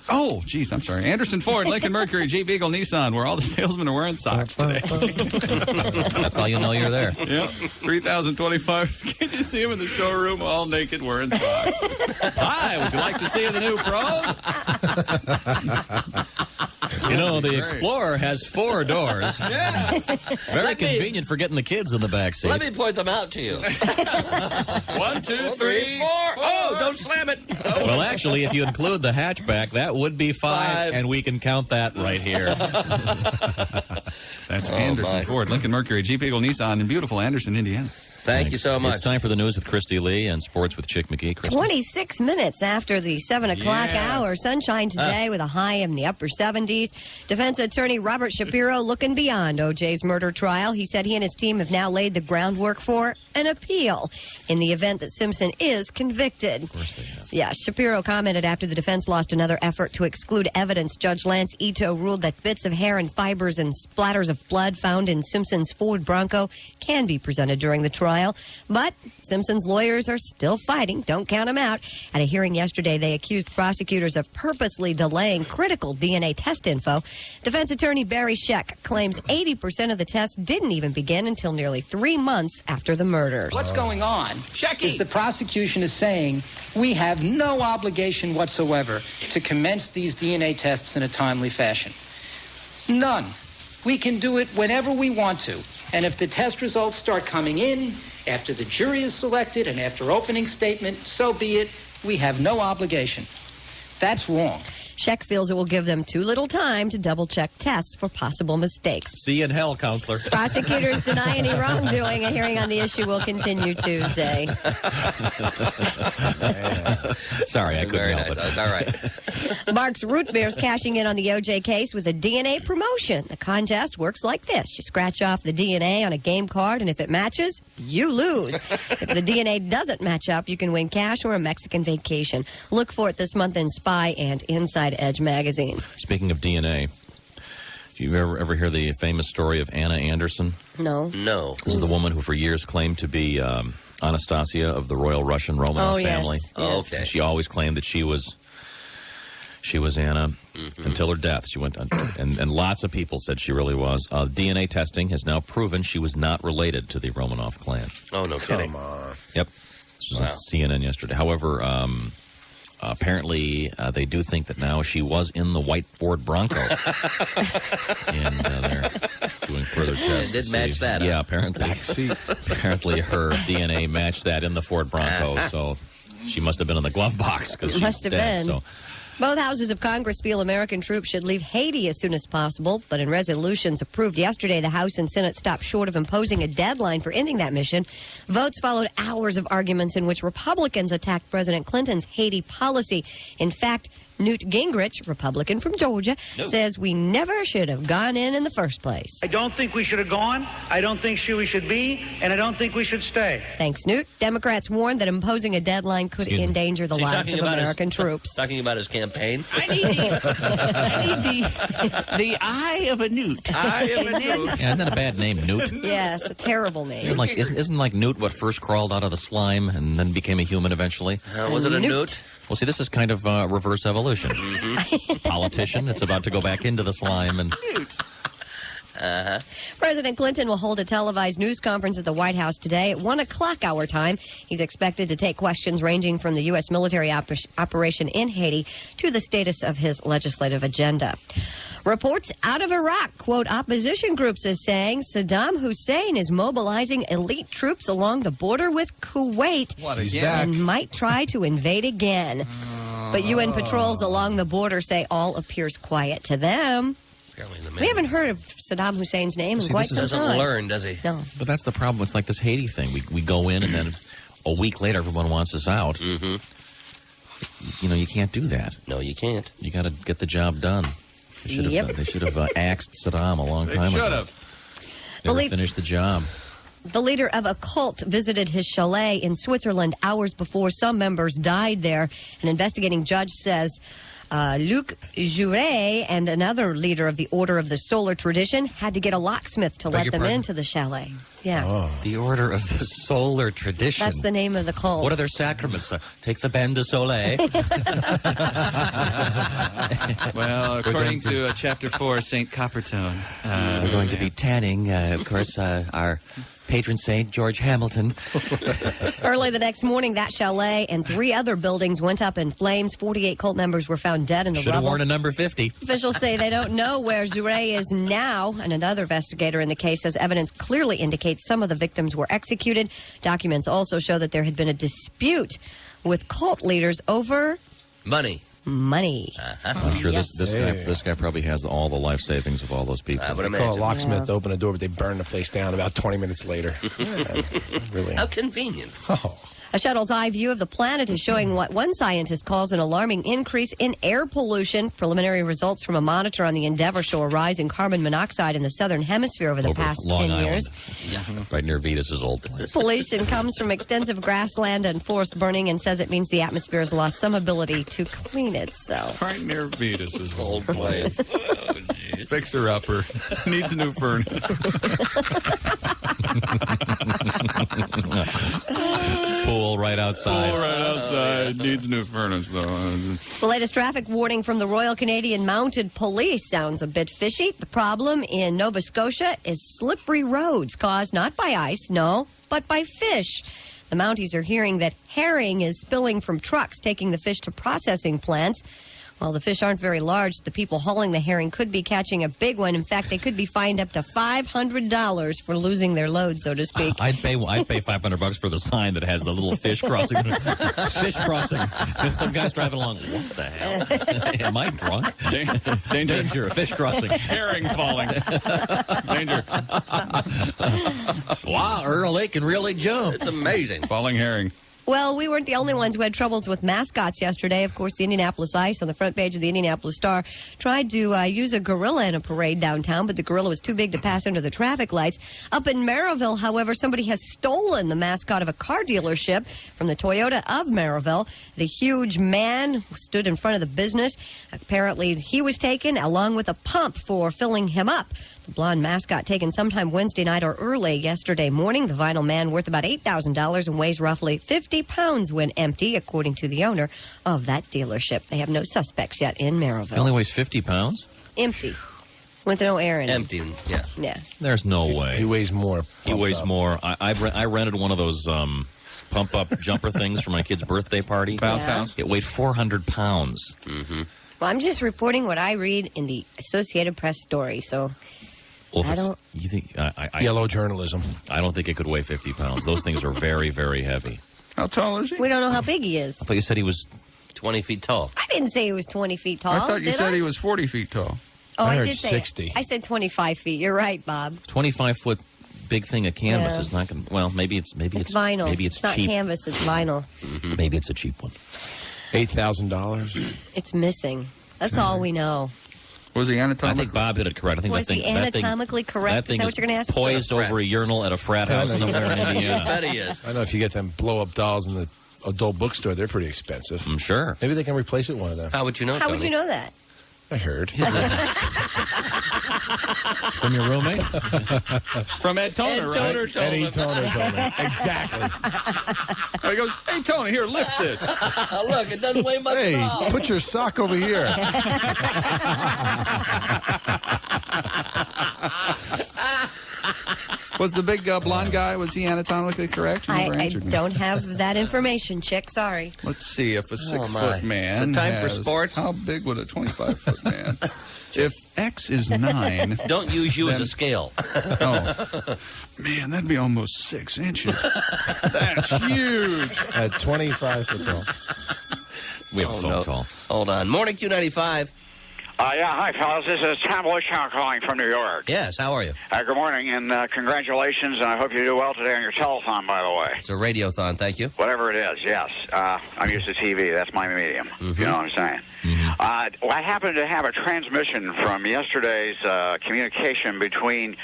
D: Oh, geez, I'm sorry. Anderson Ford, Lincoln Mercury, Jeep Eagle, Nissan, where all the salesmen are wearing socks today.
B: That's how you know you're there.
D: Yep, 3,025. Can't you see him in the showroom all naked wearing socks? Hi, would you like to see the new Pro?
B: You know, the Explorer has 4 doors.
D: Yeah.
B: Very convenient for getting the kids in the back seat.
A: Let me point them out to you.
D: 1, 2, 3, 4.
A: Oh, don't slam it. Oh.
B: Well, actually, if you include the hatchback, that would be 5, and we can count that right here.
D: That's Anderson Ford, Lincoln Mercury, Jeep Eagle, Nissan, in beautiful Anderson, Indiana.
A: Thank you so much.
B: It's time for the news with Christy Lee and sports with Chick McGee. Christy.
J: 26 minutes after the 7 o'clock hour. Sunshine today with a high in the upper 70s. Defense attorney Robert Shapiro looking beyond O.J.'s murder trial. He said he and his team have now laid the groundwork for an appeal in the event that Simpson is convicted.
B: Of course they have.
J: Yeah, Shapiro commented after the defense lost another effort to exclude evidence. Judge Lance Ito ruled that bits of hair and fibers and splatters of blood found in Simpson's Ford Bronco can be presented during the trial. But Simpson's lawyers are still fighting. Don't count them out. At a hearing yesterday, they accused prosecutors of purposely delaying critical DNA test info. Defense attorney Barry Scheck claims 80% of the tests didn't even begin until nearly 3 months after the murders.
M: What's going on is the prosecution is saying we have no obligation whatsoever to commence these DNA tests in a timely fashion. None. We can do it whenever we want to. And if the test results start coming in after the jury is selected and after opening statement, so be it. We have no obligation. That's wrong.
J: Scheck feels it will give them too little time to double-check tests for possible mistakes.
B: See you in hell, counselor.
J: Prosecutors deny any wrongdoing. A hearing on the issue will continue Tuesday.
B: Sorry, I couldn't help it.
A: That's all right.
J: Mark's Root Beer's cashing in on the O.J. case with a DNA promotion. The contest works like this. You scratch off the DNA on a game card, and if it matches, you lose. If the DNA doesn't match up, you can win cash or a Mexican vacation. Look for it this month in Spy and Inside Edge magazines.
B: Speaking of DNA, do you ever hear the famous story of Anna Anderson?
J: No.
A: No.
B: This is the woman who for years claimed to be Anastasia of the Royal Russian Romanov family.
J: Yes. Oh,
A: okay.
B: She always claimed that she was Anna until her death. She went and lots of people said she really was. DNA testing has now proven she was not related to the Romanov clan.
A: Oh, no kidding.
I: Come on.
B: Yep. This was on CNN yesterday. However, apparently, they do think that now she was in the white Ford Bronco. And they're doing further tests.
A: It did match that,
B: Yeah,
A: huh?
B: apparently. Apparently, her DNA matched that in the Ford Bronco. So she must have been in the glove box because she's
J: Must have
B: dead.
J: been.
B: So
J: Both houses of Congress feel American troops should leave Haiti as soon as possible, but in resolutions approved yesterday, the House and Senate stopped short of imposing a deadline for ending that mission. Votes followed hours of arguments in which Republicans attacked President Clinton's Haiti policy. In fact, Newt Gingrich, Republican from Georgia, says we never should have gone in the first place.
N: I don't think we should have gone. I don't think we should be, and I don't think we should stay.
J: Thanks, Newt. Democrats warned that imposing a deadline could endanger the lives of American troops.
A: Talking about his campaign.
L: I need the eye of a newt.
B: Yeah, isn't that a bad name, Newt?
J: Yes, a terrible name.
B: Isn't like Newt what first crawled out of the slime and then became a human eventually?
A: Was it a Newt?
B: Well, see, this is kind of reverse evolution. It's a politician. It's about to go back into the slime. And
J: President Clinton will hold a televised news conference at the White House today at 1 o'clock our time. He's expected to take questions ranging from the U.S. military operation in Haiti to the status of his legislative agenda. Reports out of Iraq, quote, opposition groups is saying Saddam Hussein is mobilizing elite troops along the border with Kuwait and might try to invade again. But UN patrols along the border say all appears quiet to them. We haven't heard of Saddam Hussein's name in quite some time.
A: Doesn't learn, does he?
J: No.
B: But that's the problem. It's like this Haiti thing. We go in and then a week later everyone wants us out. You know, you can't do that.
A: No, you can't.
B: You got to get the job done. They should have axed Saddam a long time ago.
D: They should have.
B: Never finished the job.
J: The leader of a cult visited his chalet in Switzerland hours before some members died there. An investigating judge says Luc Jouret and another leader of the Order of the Solar Tradition had to get a locksmith to let them into the chalet. Yeah.
B: Oh. The Order of the Solar Tradition.
J: That's the name of the cult.
B: What are their sacraments? Take the bain de soleil.
D: Well, according to Chapter 4, St. Coppertone.
L: We're going to be tanning, of course, our patron saint, George Hamilton.
J: Early the next morning, that chalet and 3 other buildings went up in flames. 48 cult members were found dead in the
B: rubble. Should have worn a number 50.
J: Officials say they don't know where Jouret is now, and another investigator in the case says evidence clearly indicates some of the victims were executed. Documents also show that there had been a dispute with cult leaders over
A: money.
B: I'm sure this guy probably has all the life savings of all those people.
I: I would imagine. Call a locksmith to open a door, but they burn the place down about 20 minutes later. Really?
A: How convenient.
I: Oh.
J: A shuttle's eye view of the planet is showing what one scientist calls an alarming increase in air pollution. Preliminary results from a monitor on the Endeavour show a rise in carbon monoxide in the southern hemisphere over the past
B: Long
J: 10
B: Island.
J: years.
B: Right near Vetus's old place.
J: Pollution comes from extensive grassland and forest burning and says it means the atmosphere has lost some ability to clean itself.
D: Right near Vetus's old place. Fixer-upper. Needs a new furnace.
B: Pool right outside.
D: Needs a new furnace, though.
J: The latest traffic warning from the Royal Canadian Mounted Police sounds a bit fishy. The problem in Nova Scotia is slippery roads caused not by ice, no, but by fish. The Mounties are hearing that herring is spilling from trucks taking the fish to processing plants. While the fish aren't very large, the people hauling the herring could be catching a big one. In fact, they could be fined up to $500 for losing their load, so to speak.
B: I'd pay $500 for the sign that has the little fish crossing. Fish crossing. If some guy's driving along, what the hell? Am I drunk? Danger. Fish crossing.
D: Herring falling. Danger.
L: Wow, Earl, they can really jump.
A: It's amazing.
D: Falling herring.
J: Well, we weren't the only ones who had troubles with mascots yesterday. Of course, the Indianapolis Ice on the front page of the Indianapolis Star tried to use a gorilla in a parade downtown, but the gorilla was too big to pass under the traffic lights. Up in Maryville, however, somebody has stolen the mascot of a car dealership from the Toyota of Maryville. The huge man stood in front of the business. Apparently, he was taken along with a pump for filling him up. The blonde mascot taken sometime Wednesday night or early yesterday morning. The vinyl man worth about $8,000 and weighs roughly 50 pounds when empty, according to the owner of that dealership. They have no suspects yet in Maryville.
B: He only weighs 50 pounds?
J: Empty. With no air in it.
A: Empty, yeah.
J: Yeah.
B: There's no way.
I: He weighs more.
B: He weighs more. I rented one of those pump-up jumper things for my kid's birthday party.
D: Bounce house.
B: It weighed 400 pounds.
A: Mm-hmm.
J: Well, I'm just reporting what I read in the Associated Press story, so...
B: Well,
J: I don't...
B: You think
I: yellow journalism?
B: I don't think it could weigh 50 pounds. Those things are very, very heavy.
D: How tall is he?
J: We don't know how big he is.
B: I thought you said he was
A: 20 feet tall.
J: I didn't say he was 20 feet tall.
D: I thought you
J: did
D: said
J: I?
D: he was 40 feet tall.
J: Oh,
I: I
J: I
I: heard
J: did say
I: 60.
J: I said 25 feet. You're right, Bob.
B: 25-foot big thing of canvas
J: Yeah.
B: is not going to... Well, maybe it's
J: Vinyl.
B: Maybe it's
J: not
B: cheap.
J: canvas, it's vinyl.
B: Maybe it's a cheap one.
I: $8,000.
J: It's missing. That's all we know.
D: Was he
B: I
D: anatomically?
B: think Bob hit it correct. I think
J: Was
B: that thing,
J: he anatomically correct?
B: That thing
J: Is that what you're gonna ask?
B: poised over a urinal at a frat house somewhere in
A: I
B: Indiana.
A: bet he is.
I: I know if you get them blow-up dolls in the adult bookstore, they're pretty expensive.
B: I'm sure.
I: Maybe they can replace it with one of them.
A: How would you know,
J: How would
A: Tony?
J: you know that?
I: I heard.
B: From your roommate?
D: From Ed Toner, right?
I: Eddie Toner told me. Exactly.
D: He goes, hey, Tony, here, lift this.
A: Look, it doesn't weigh much
I: Hey,
A: at all.
I: put your sock over here.
D: Was the big blonde guy, was he anatomically correct? You never
J: I
D: answered me.
J: don't have that information, Chick. Sorry.
D: Let's see if a 6
A: my.
D: foot man.
A: Is it time for
D: has-
A: sports?
D: How big would a 25-foot man? If X is 9.
A: Don't use you as a
D: Then-
A: scale.
D: Oh, man, that'd be almost 6 inches. That's huge.
I: At 25 foot tall.
B: We have a phone call.
A: Hold on. Morning, Q95.
O: Yeah, hi, fellas. This is Tom Wishaw calling from New York.
A: Yes, how are you?
O: Good morning, and congratulations, and I hope you do well today on your telethon, by the way.
A: It's a radiothon, thank you.
O: Whatever it is, yes. I'm used to TV. That's my medium, if you know what I'm saying. Well, I happen to have a transmission from yesterday's communication between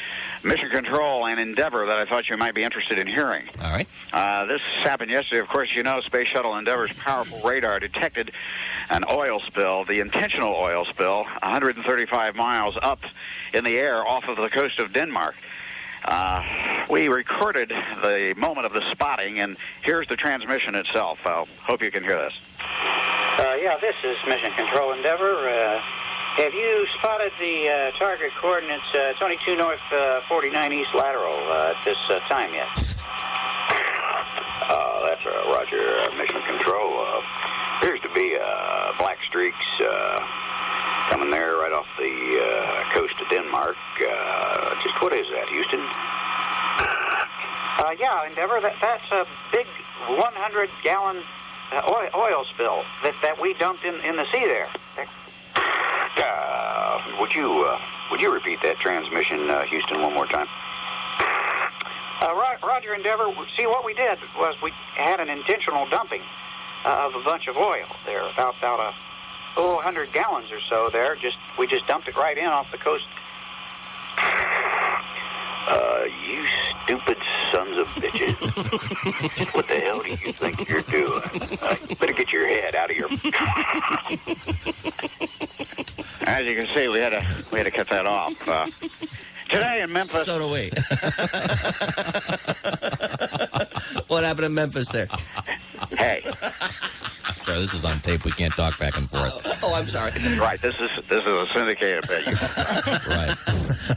O: Mission Control and Endeavour that I thought you might be interested in hearing.
A: All right.
O: This happened yesterday. Of course, you know Space Shuttle Endeavour's powerful radar detected an oil spill, the intentional oil spill, 135 miles up in the air off of the coast of Denmark. We recorded the moment of the spotting, and here's the transmission itself. I hope you can hear this.
P: Yeah, this is Mission Control Endeavour. Have you spotted the target coordinates 22 north, 49 east lateral at this time yet?
O: That's Roger, Mission Control. Appears to be black streaks coming there right off the coast of Denmark. Just what is that, Houston?
P: Yeah, Endeavour, that's a big 100-gallon oil spill that we dumped in the sea there.
O: Would you repeat that transmission, Houston, one more time?
P: Roger, Endeavour. See, what we did was we had an intentional dumping of a bunch of oil there, about 100 gallons or so there. We just dumped it right in off the coast.
O: You stupid sons of bitches. What the hell do you think you're doing? You better get your head out of your... As you can see, we had to cut that off. Today in Memphis...
A: So do we. What happened in Memphis there?
O: Hey.
B: Sorry, this is on tape. We can't talk back and forth.
A: Oh, I'm sorry.
O: Right, this is a syndicated bit.
B: Right.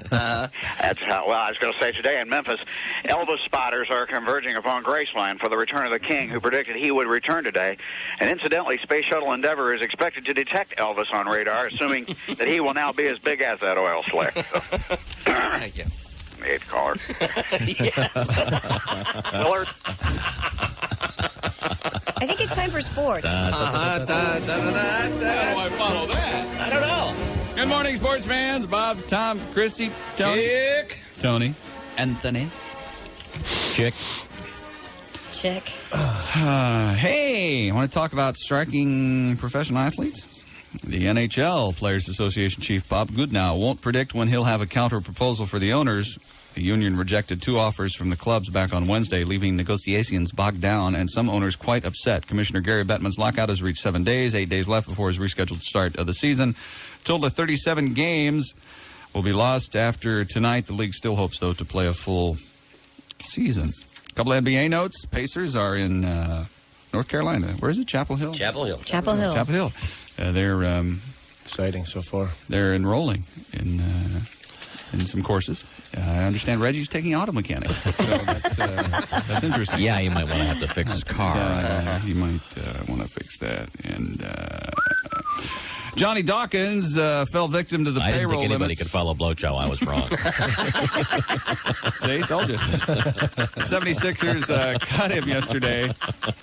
O: That's how. Well, I was going to say today in Memphis, Elvis spotters are converging upon Graceland for the return of the king, who predicted he would return today. And incidentally, Space Shuttle Endeavour is expected to detect Elvis on radar, assuming that he will now be as big as that oil slick.
A: Thank you.
O: 8th caller.
P: Miller.
J: I think it's time for sports.
D: How do I follow that?
A: I don't know.
D: Good morning, sports fans. Bob, Tom, Christy, Tony.
A: Chick.
D: Tony. Anthony.
B: Chick.
D: Hey, I want to talk about striking professional athletes. The NHL Players Association chief Bob Goodnow won't predict when he'll have a counter proposal for the owners. The union rejected 2 offers from the clubs back on Wednesday, leaving negotiations bogged down and some owners quite upset. Commissioner Gary Bettman's lockout has reached 7 days, 8 days left before his rescheduled start of the season. Total of 37 games will be lost after tonight. The league still hopes, though, to play a full season. A couple of NBA notes. Pacers are in North Carolina. Where is it? Chapel Hill?
A: Chapel Hill.
J: Chapel Hill.
D: Chapel Hill. They're
I: exciting so far.
D: They're enrolling in some courses. I understand Reggie's taking auto mechanics. So that's interesting.
B: Yeah, you might want to have to fix his car.
D: You might want to fix that. And Johnny Dawkins fell victim to the
B: I didn't
D: payroll
B: think anybody
D: limits.
B: could follow Blow Chow. I was wrong.
D: See, told you. 76ers cut him yesterday.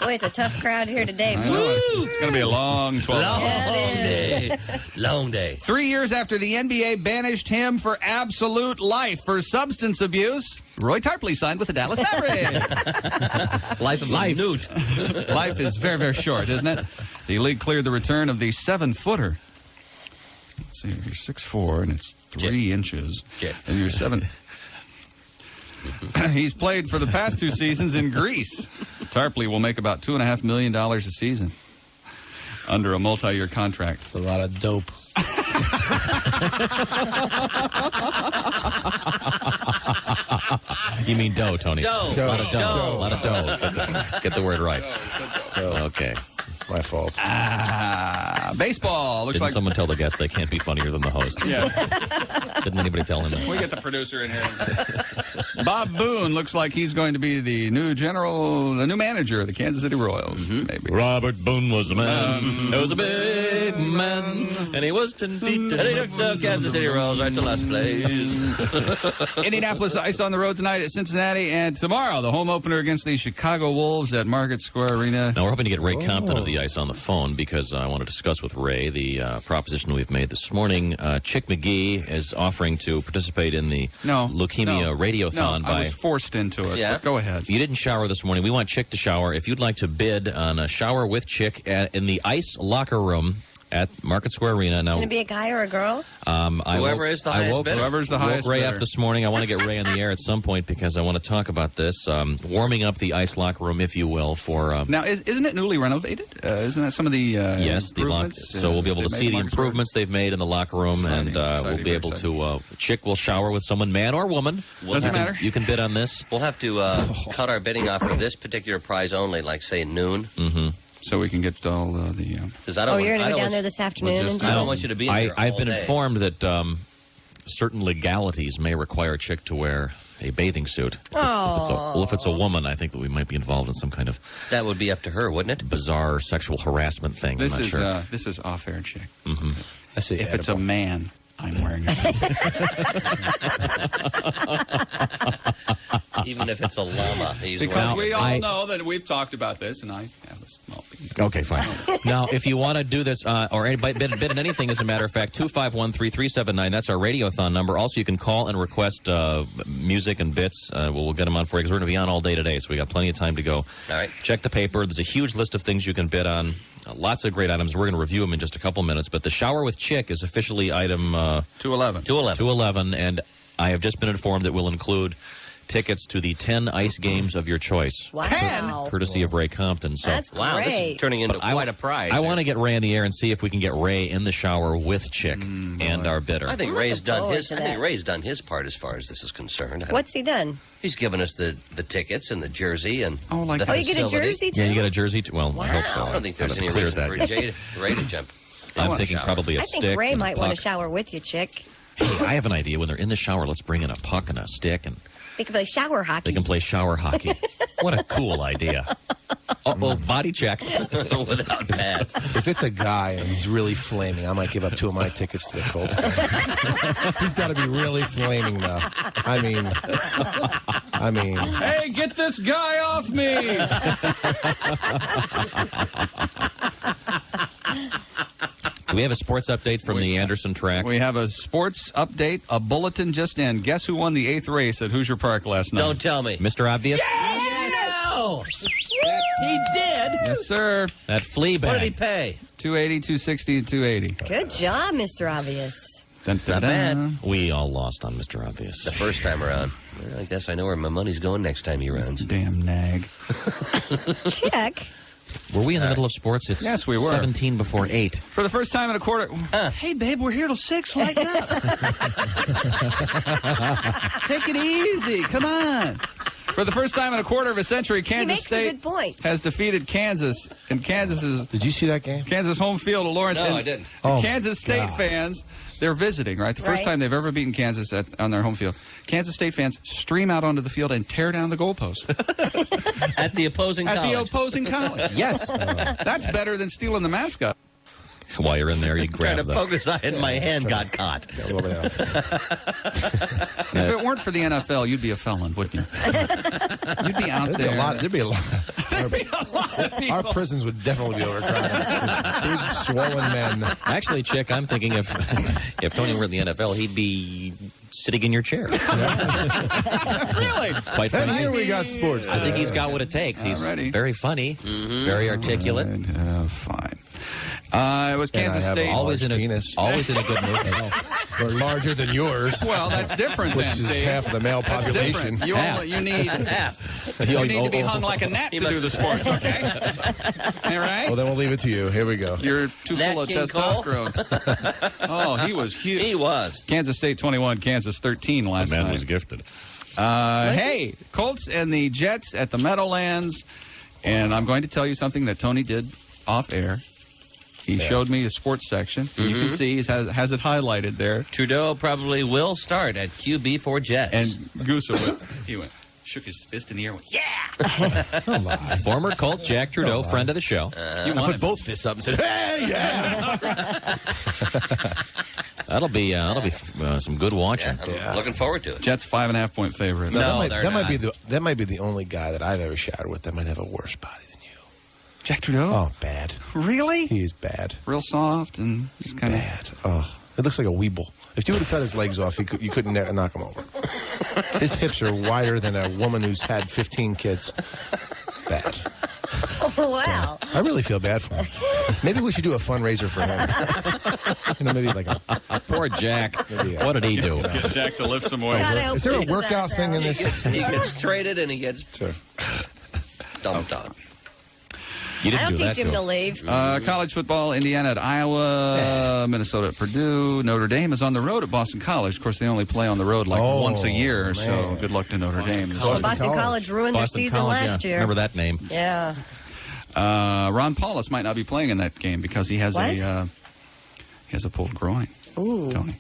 J: Boy, it's a tough crowd here today.
D: I know. It's going to be a long 12
A: Long
D: hours.
A: day. Long day.
D: 3 years after the NBA banished him for absolute life for substance abuse, Roy Tarpley signed with the Dallas Mavericks.
A: Life of a newt.
D: Life is very, very short, isn't it? The league cleared the return of the 7-footer. Let's see, you're 6'4", and it's 3 inches. And you're 7. He's played for the past 2 seasons in Greece. Tarpley will make about $2.5 million a season under a multi-year contract.
I: It's a lot of dope.
B: You mean dough, Tony?
I: Dough.
B: A lot of dough.
I: Dough.
B: A lot of dough. Get the word right. Okay.
I: My fault.
D: Baseball. Looks
B: Didn't
D: like
B: someone tell the guest they can't be funnier than the host?
D: Yeah.
B: Didn't anybody tell him that?
D: We get the producer in here. Bob Boone looks like he's going to be the new manager of the Kansas City Royals. Maybe.
B: Robert Boone was a man. He was a big man, and he was 10 feet.
A: And he took the Kansas City Royals right to last place.
D: Indianapolis iced on the road tonight at Cincinnati, and tomorrow the home opener against the Chicago Wolves at Market Square Arena.
B: Now we're hoping to get Ray Compton of the Ice on the phone because I want to discuss with Ray the proposition we've made this morning. Chick McGee is offering to participate in the Leukemia Radiothon.
D: I was forced into it.
B: Yeah.
D: But go ahead.
B: You didn't shower this morning. We want Chick to shower. If you'd like to bid on a shower with Chick in the Ice locker room at Market Square Arena. Now,
J: Can it be a guy or a girl?
A: Whoever's the highest bidder.
D: Whoever's the highest
B: Ray
D: bidder.
B: up this morning. I want to get Ray on the air at some point because I want to talk about this. Warming up the Ice locker room, if you will, for...
D: Now, isn't it newly renovated? Isn't that some of the
B: yes, the lock.
D: improvements?
B: So we'll be able to
D: they
B: see
D: made
B: the
D: at Market Square?
B: improvements they've made in the locker room, and we'll be able to... Chick will shower with someone, man or woman.
D: Doesn't matter.
B: You can bid on this.
A: We'll have to cut our bidding off for this particular prize only, like, say, noon.
B: Mm-hmm.
D: So we can get all the...
J: You're going to go down there this afternoon and do
A: I don't
J: it?
A: want you to be in there
B: I've
A: all
B: been
A: day.
B: informed that certain legalities may require Chick to wear a bathing suit. If it's a woman, I think that we might be involved in some kind of...
A: That would be up to her, wouldn't it?
B: Bizarre sexual harassment thing.
D: This
B: I'm not
D: is
B: sure.
D: this is off-air, Chick.
B: Mm-hmm.
I: I see.
D: If it's a man, I'm wearing it.
A: Even if it's a llama.
D: Because we all know that we've talked about this, and I have a small...
B: Okay, fine. Now, if you want to do this, or anybody bid on anything, as a matter of fact, 251-3379, that's our Radiothon number. Also, you can call and request music and bits. We'll get them on for you, because we're going to be on all day today, so we got plenty of time to go.
A: All right.
B: Check the paper. There's a huge list of things you can bid on. Lots of great items. We're going to review them in just a couple minutes, but the shower with Chick is officially item...
D: 211.
B: 211, and I have just been informed that we'll include tickets to the 10 ice games of your choice.
J: Wow. 10?
B: Courtesy of Ray Compton. So,
J: That's
A: wow, this
J: great.
A: is turning into quite a prize.
B: I want to get Ray in the air and see if we can get Ray in the shower with Chick and our bidder.
A: I think
J: I'm
A: Ray's
J: looking
A: done
J: forward
A: his.
J: to
A: I think
J: that.
A: Ray's done his part as far as this is concerned.
J: What's he done?
A: He's given us the tickets and the jersey and the
J: you get a
A: facility.
J: jersey too?
B: Yeah, you get a jersey too? Well, I hope so.
A: I don't think there's
B: Haven't
A: any
B: cleared
A: reason
B: that.
A: for Ray to jump.
B: I'm thinking probably a
J: I
B: stick.
J: think Ray
B: and a
J: might want
B: puck.
J: to shower with you, Chick.
B: Hey, I have an idea. When they're in the shower, let's bring in a puck and a stick, and
J: They can play shower hockey.
B: they can play shower hockey. What a cool idea. Uh-oh, body check.
A: Without pads.
I: If it's a guy and he's really flaming, I might give up 2 of my tickets to the Colts game. He's got to be really flaming, though. I mean.
D: Hey, get this guy off me!
B: Do we have a sports update from the Anderson track?
D: We have a sports update, a bulletin just in. Guess who won the 8th race at Hoosier Park last night?
A: Don't tell me.
B: Mr. Obvious?
A: No! He did?
D: Yes, sir.
B: That flea bag.
A: What did he pay?
D: 280, 260, and 280.
J: Good job, Mr. Obvious.
D: Dun, dun,
A: Not bad.
D: dun.
B: We all lost on Mr. Obvious.
A: The first time around. Well, I guess I know where my money's going next time he runs.
D: Damn nag.
J: Chick.
B: Were we in the middle of sports? It's
D: Yes, we were.
B: 17 before 8.
D: For the first time in a quarter. Hey, babe, we're here till 6. Lighten up. Take it easy. Come on. For the first time in a quarter of a century, Kansas
J: makes a
D: State
J: good point.
D: has defeated Kansas. And Kansas's
I: Did you see that game?
D: Kansas home field of Lawrence.
A: No,
D: and
A: I didn't.
D: the
I: Oh,
D: Kansas State
I: God.
D: fans, they're visiting, right? The first
J: Right.
D: time they've ever beaten Kansas on their home field. Kansas State fans stream out onto the field and tear down the goalposts.
A: At the opposing
D: At the
A: college.
D: opposing college. Yes. That's better than stealing the mascot.
B: While you're in there, you grab
A: Trying to poke his eye and my hand got caught.
D: If it weren't for the NFL, you'd be a felon, wouldn't you? You'd be out there.
I: There'd be a lot. Our prisons would definitely be overcrowded. Big, swollen men.
B: Actually, Chick, I'm thinking if Tony were in the NFL, he'd be sitting in your chair.
D: Really?
B: Quite funny.
I: And here we got sports.
B: I think he's got what it takes. He's very funny, very articulate.
D: Fine. It was Kansas State.
B: Always in a good mood.
I: Or larger than yours.
D: Well, that's different
I: Which
D: then.
I: is
D: See?
I: half the male
D: That's
I: population.
D: different. You need to be hung like a gnat to do the sports, okay? All right?
I: Well, then we'll leave it to you. Here we go.
D: You're too full of testosterone. Oh, he was huge.
A: He was.
D: Kansas State 21, Kansas 13 last night.
B: The man was gifted.
D: Hey, Colts and the Jets at the Meadowlands. And I'm going to tell you something that Tony did off air. He showed me the sports section. You can see he has it highlighted there.
A: Trudeau probably will start at QB for Jets.
D: And Gusa shook his fist in the air and went, yeah!
B: Former Colt Jack Trudeau, friend of the show.
I: You put both fists up and said, hey, yeah!
B: That'll be some good watching.
A: Yeah, I'm looking forward to it.
D: Jets 5.5-point favorite.
I: That might be the only guy that I've ever showered with that might have a worse body than you.
D: Jack Trudeau?
I: Oh, bad.
D: Really?
I: He's bad.
D: Real soft and just kind
I: bad. Oh, it looks like a weeble. If you would have cut his legs off, you couldn't knock him over. His hips are wider than a woman who's had 15 kids. Bad.
J: Oh, wow.
I: I really feel bad for him. Maybe we should do a fundraiser for him. Maybe like a
B: poor Jack. What did he do?
D: Get Jack to lift some weight.
I: Is there a workout thing in this?
A: He gets traded and he gets dumped on.
J: I don't teach him to leave.
D: College football, Indiana at Iowa, Minnesota at Purdue. Notre Dame is on the road at Boston College. Of course, they only play on the road once a year, so good luck to Notre Dame.
J: Boston College ruined their season last year.
B: Remember that name.
J: Yeah.
D: Ron Paulus might not be playing in that game because he has a pulled groin.
J: Ooh.
D: Tony,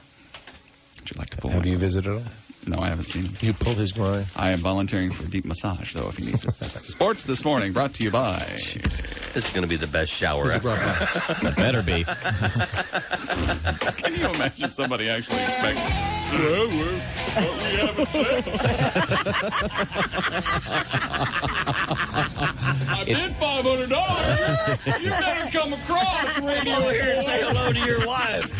D: would you like to pull?
I: Have you visited him?
D: No, I haven't seen him.
I: You pulled his groin?
D: I am volunteering for a deep massage, though, if he needs it. Sports this morning brought to you by...
A: This is going to be the best shower ever.
B: It better be.
D: Can you imagine somebody actually expecting... Well, we haven't said. I bid $500. You better come across radio here and say hello to your wife.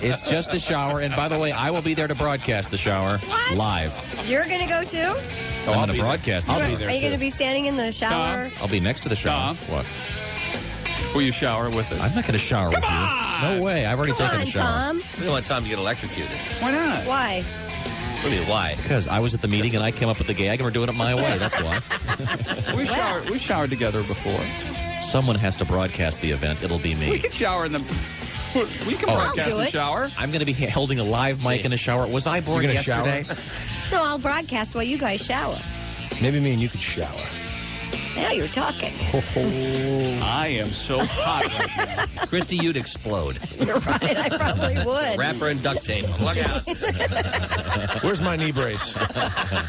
B: It's just a shower. And by the way, I will be there to broadcast the shower live.
J: You're going to go too?
B: I'm going to broadcast the shower.
J: Are you going to be standing in the shower?
B: I'll be next to the shower. What?
D: Will you shower with it?
B: I'm not going to shower with you. No way. I've already taken a shower.
J: Tom.
A: We don't want Tom to get electrocuted.
D: Why not?
J: Why?
A: What do you mean, why?
B: Because I was at the meeting and I came up with the gag and we're doing it my way. That's why.
D: We showered together before.
B: Someone has to broadcast the event. It'll be me.
D: We can shower in the... We can broadcast in the shower.
B: I'm going to be holding a live mic in the shower. Was I bored yesterday?
J: No, I'll broadcast while you guys shower.
I: Maybe me and you could shower.
J: Now you're talking.
D: I am so hot right now.
A: Christy, you'd explode.
J: You're right. I probably would.
A: Wrap her in duct tape. Look out.
I: Where's my knee brace?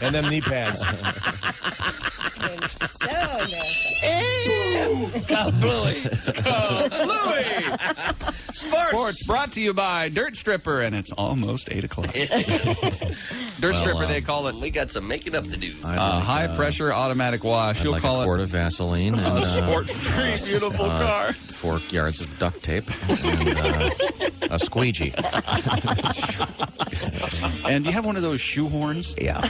I: And them knee pads.
J: I'm so nervous.
A: Bluey.
D: Bluey. Sports brought to you by Dirt Stripper, and it's almost 8 o'clock. Dirt Stripper, they call it.
A: We got some making up to do.
D: High-pressure automatic wash. You'll call
B: a quart of Vaseline. And,
D: a sport-free, beautiful car.
B: 4 yards of duct tape. And a squeegee.
D: And do you have one of those shoe horns?
B: Yeah.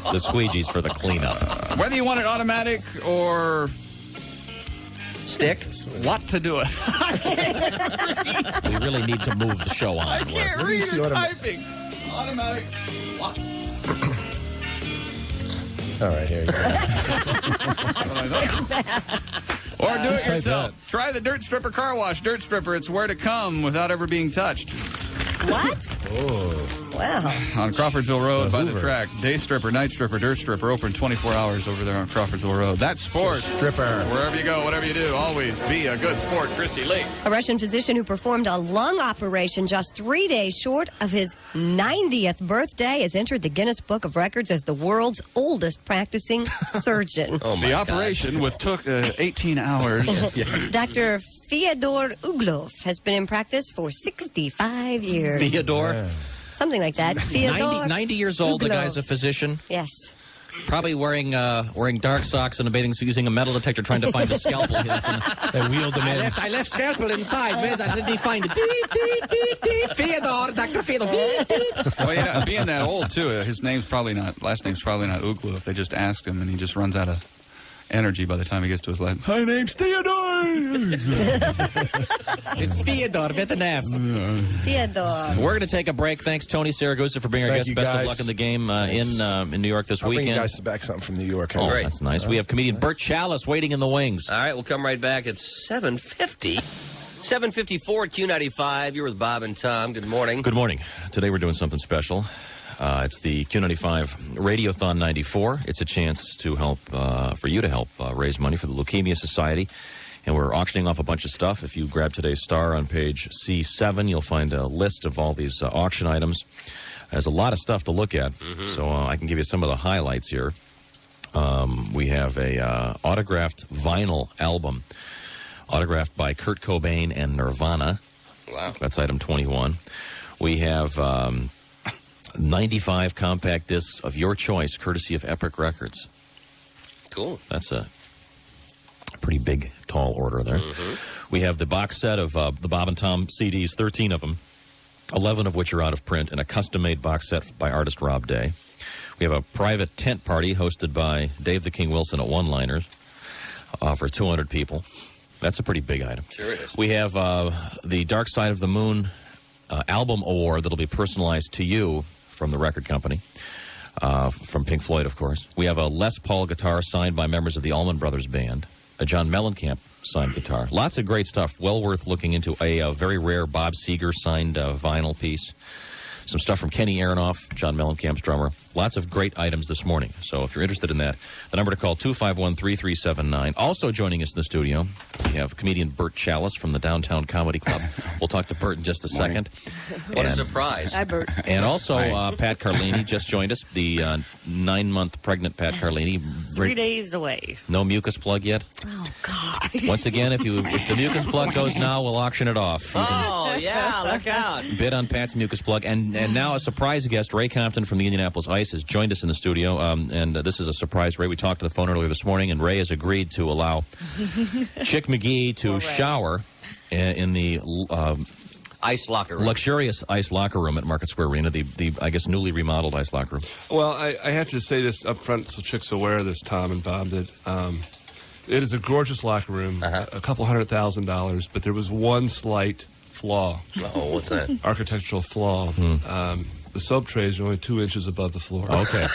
B: The squeegee's for the cleanup.
D: Whether you want it automatic or...
A: stick?
D: Lot to do it.
B: We really need to move the show on.
D: I can't read or typing. Automatic. What?
I: All right, here you go.
D: Or do it yourself. Try the Dirt Stripper car wash. Dirt Stripper, it's where to come without ever being touched.
J: What?
I: Oh.
J: Wow.
D: On Crawfordsville Road by the track. Day stripper, night stripper, dirt stripper, open 24 hours over there on Crawfordsville Road. That's sports.
I: Stripper.
D: Wherever you go, whatever you do, always be a good sport. Christy Lee.
J: A Russian physician who performed a lung operation just 3 days short of his 90th birthday has entered the Guinness Book of Records as the world's oldest practicing surgeon.
D: The operation took 18 hours.
J: Dr. Fyodor Uglov has been in practice for 65 years.
B: Fyodor?
I: Yeah.
J: Something like that. Fyodor
B: 90 years old, the
J: Uglov.
B: guy's a physician.
J: Yes.
B: Probably wearing dark socks and a bathing suit, using a metal detector, trying to find a scalpel.
I: They wheeled him in.
B: I left scalpel inside. Where did he find it? Beep, beep, beep, beep. Fyodor, Dr. Fyodor. Beep, beep.
D: Well, yeah, being that old, too, his last name's probably not Uglov. They just asked him, and he just runs out of energy by the time he gets to his last. My name's Theodore.
B: It's Fyodor with an F.
J: Fyodor.
B: We're going to take a break. Thanks, Tony Saragusa, for being our
I: Thank
B: guest.
I: you,
B: Best
I: guys.
B: of luck in the game in New York this
I: I'll bring
B: weekend.
I: you guys back something from New York.
B: Oh,
A: Great.
B: that's nice. We have comedian Bert Chalice waiting in the wings.
A: All right, we'll come right back at 7:50. 7:54 at Q95. You're with Bob and Tom. Good morning.
B: Good morning. Today we're doing something special. It's the Q95 Radiothon 94. It's a chance to help, for you to help raise money for the Leukemia Society. And we're auctioning off a bunch of stuff. If you grab today's star on page C7, you'll find a list of all these auction items. There's a lot of stuff to look at, so I can give you some of the highlights here. We have a autographed vinyl album, autographed by Kurt Cobain and Nirvana.
A: Wow.
B: That's item 21. We have 95 compact discs of your choice, courtesy of Epic Records.
A: Cool.
B: That's a pretty big, tall order there. We have the box set of the Bob and Tom CDs, 13 of them, 11 of which are out of print, and a custom-made box set by artist Rob Day. We have a private tent party hosted by Dave the King Wilson at One Liners for 200 people. That's a pretty big item.
A: Sure it is.
B: We have the Dark Side of the Moon album award that'll be personalized to you from the record company, from Pink Floyd, of course. We have a Les Paul guitar signed by members of the Allman Brothers Band, a John Mellencamp signed guitar. Lots of great stuff, well worth looking into. A very rare Bob Seger signed vinyl piece. Some stuff from Kenny Aronoff, John Mellencamp's drummer. Lots of great items this morning. So if you're interested in that, the number to call, 251-3379. Also joining us in the studio, we have comedian Bert Chalice from the Downtown Comedy Club. We'll talk to Bert in just a second.
A: What a surprise.
J: Hi, Bert.
B: And also Pat Carlini just joined us, the 9-month pregnant Pat Carlini.
Q: 3 days away.
B: No mucus plug yet?
Q: Oh, God.
B: Once again, if the mucus plug goes now, we'll auction it off.
A: Oh, yeah, look out.
B: Bid on Pat's mucus plug. And now a surprise guest, Ray Compton from the Indianapolis Ice, has joined us in the studio. And this is a surprise, Ray. We talked to the phone earlier this morning, and Ray has agreed to allow Chick McGee to shower in the
A: ice locker room.
B: Luxurious ice locker room at Market Square Arena, the I guess, newly remodeled ice locker room.
R: Well, I have to say this up front so Chick's aware of this, Tom and Bob, that it is a gorgeous locker room, a couple $100,000, but there was one slight flaw.
A: Oh, what's that?
R: Architectural flaw. The soap trays are only 2 inches above the floor.
B: Okay.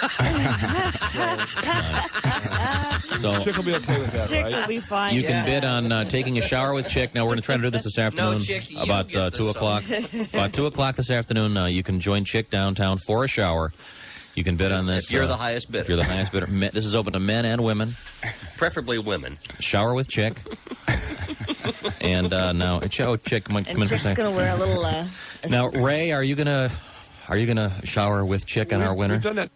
B: So
R: Chick will be okay with that,
Q: Chick
R: right?
Q: will be fine.
B: you can bid on taking a shower with Chick. Now, we're going to try to do this afternoon.
A: Chick, you
B: about
A: get
B: 2
A: the
B: o'clock. About 2 o'clock this afternoon, you can join Chick downtown for a shower. You can bid on this.
A: If you're the highest bidder.
B: If you're the highest bidder. This is open to men and women.
A: Preferably women.
B: Shower with Chick. And now, Chick, come in for a
Q: Chick's
B: second.
Q: going to wear a little...
B: Now, Ray, are you gonna shower with Chick on our winner?
R: We've done that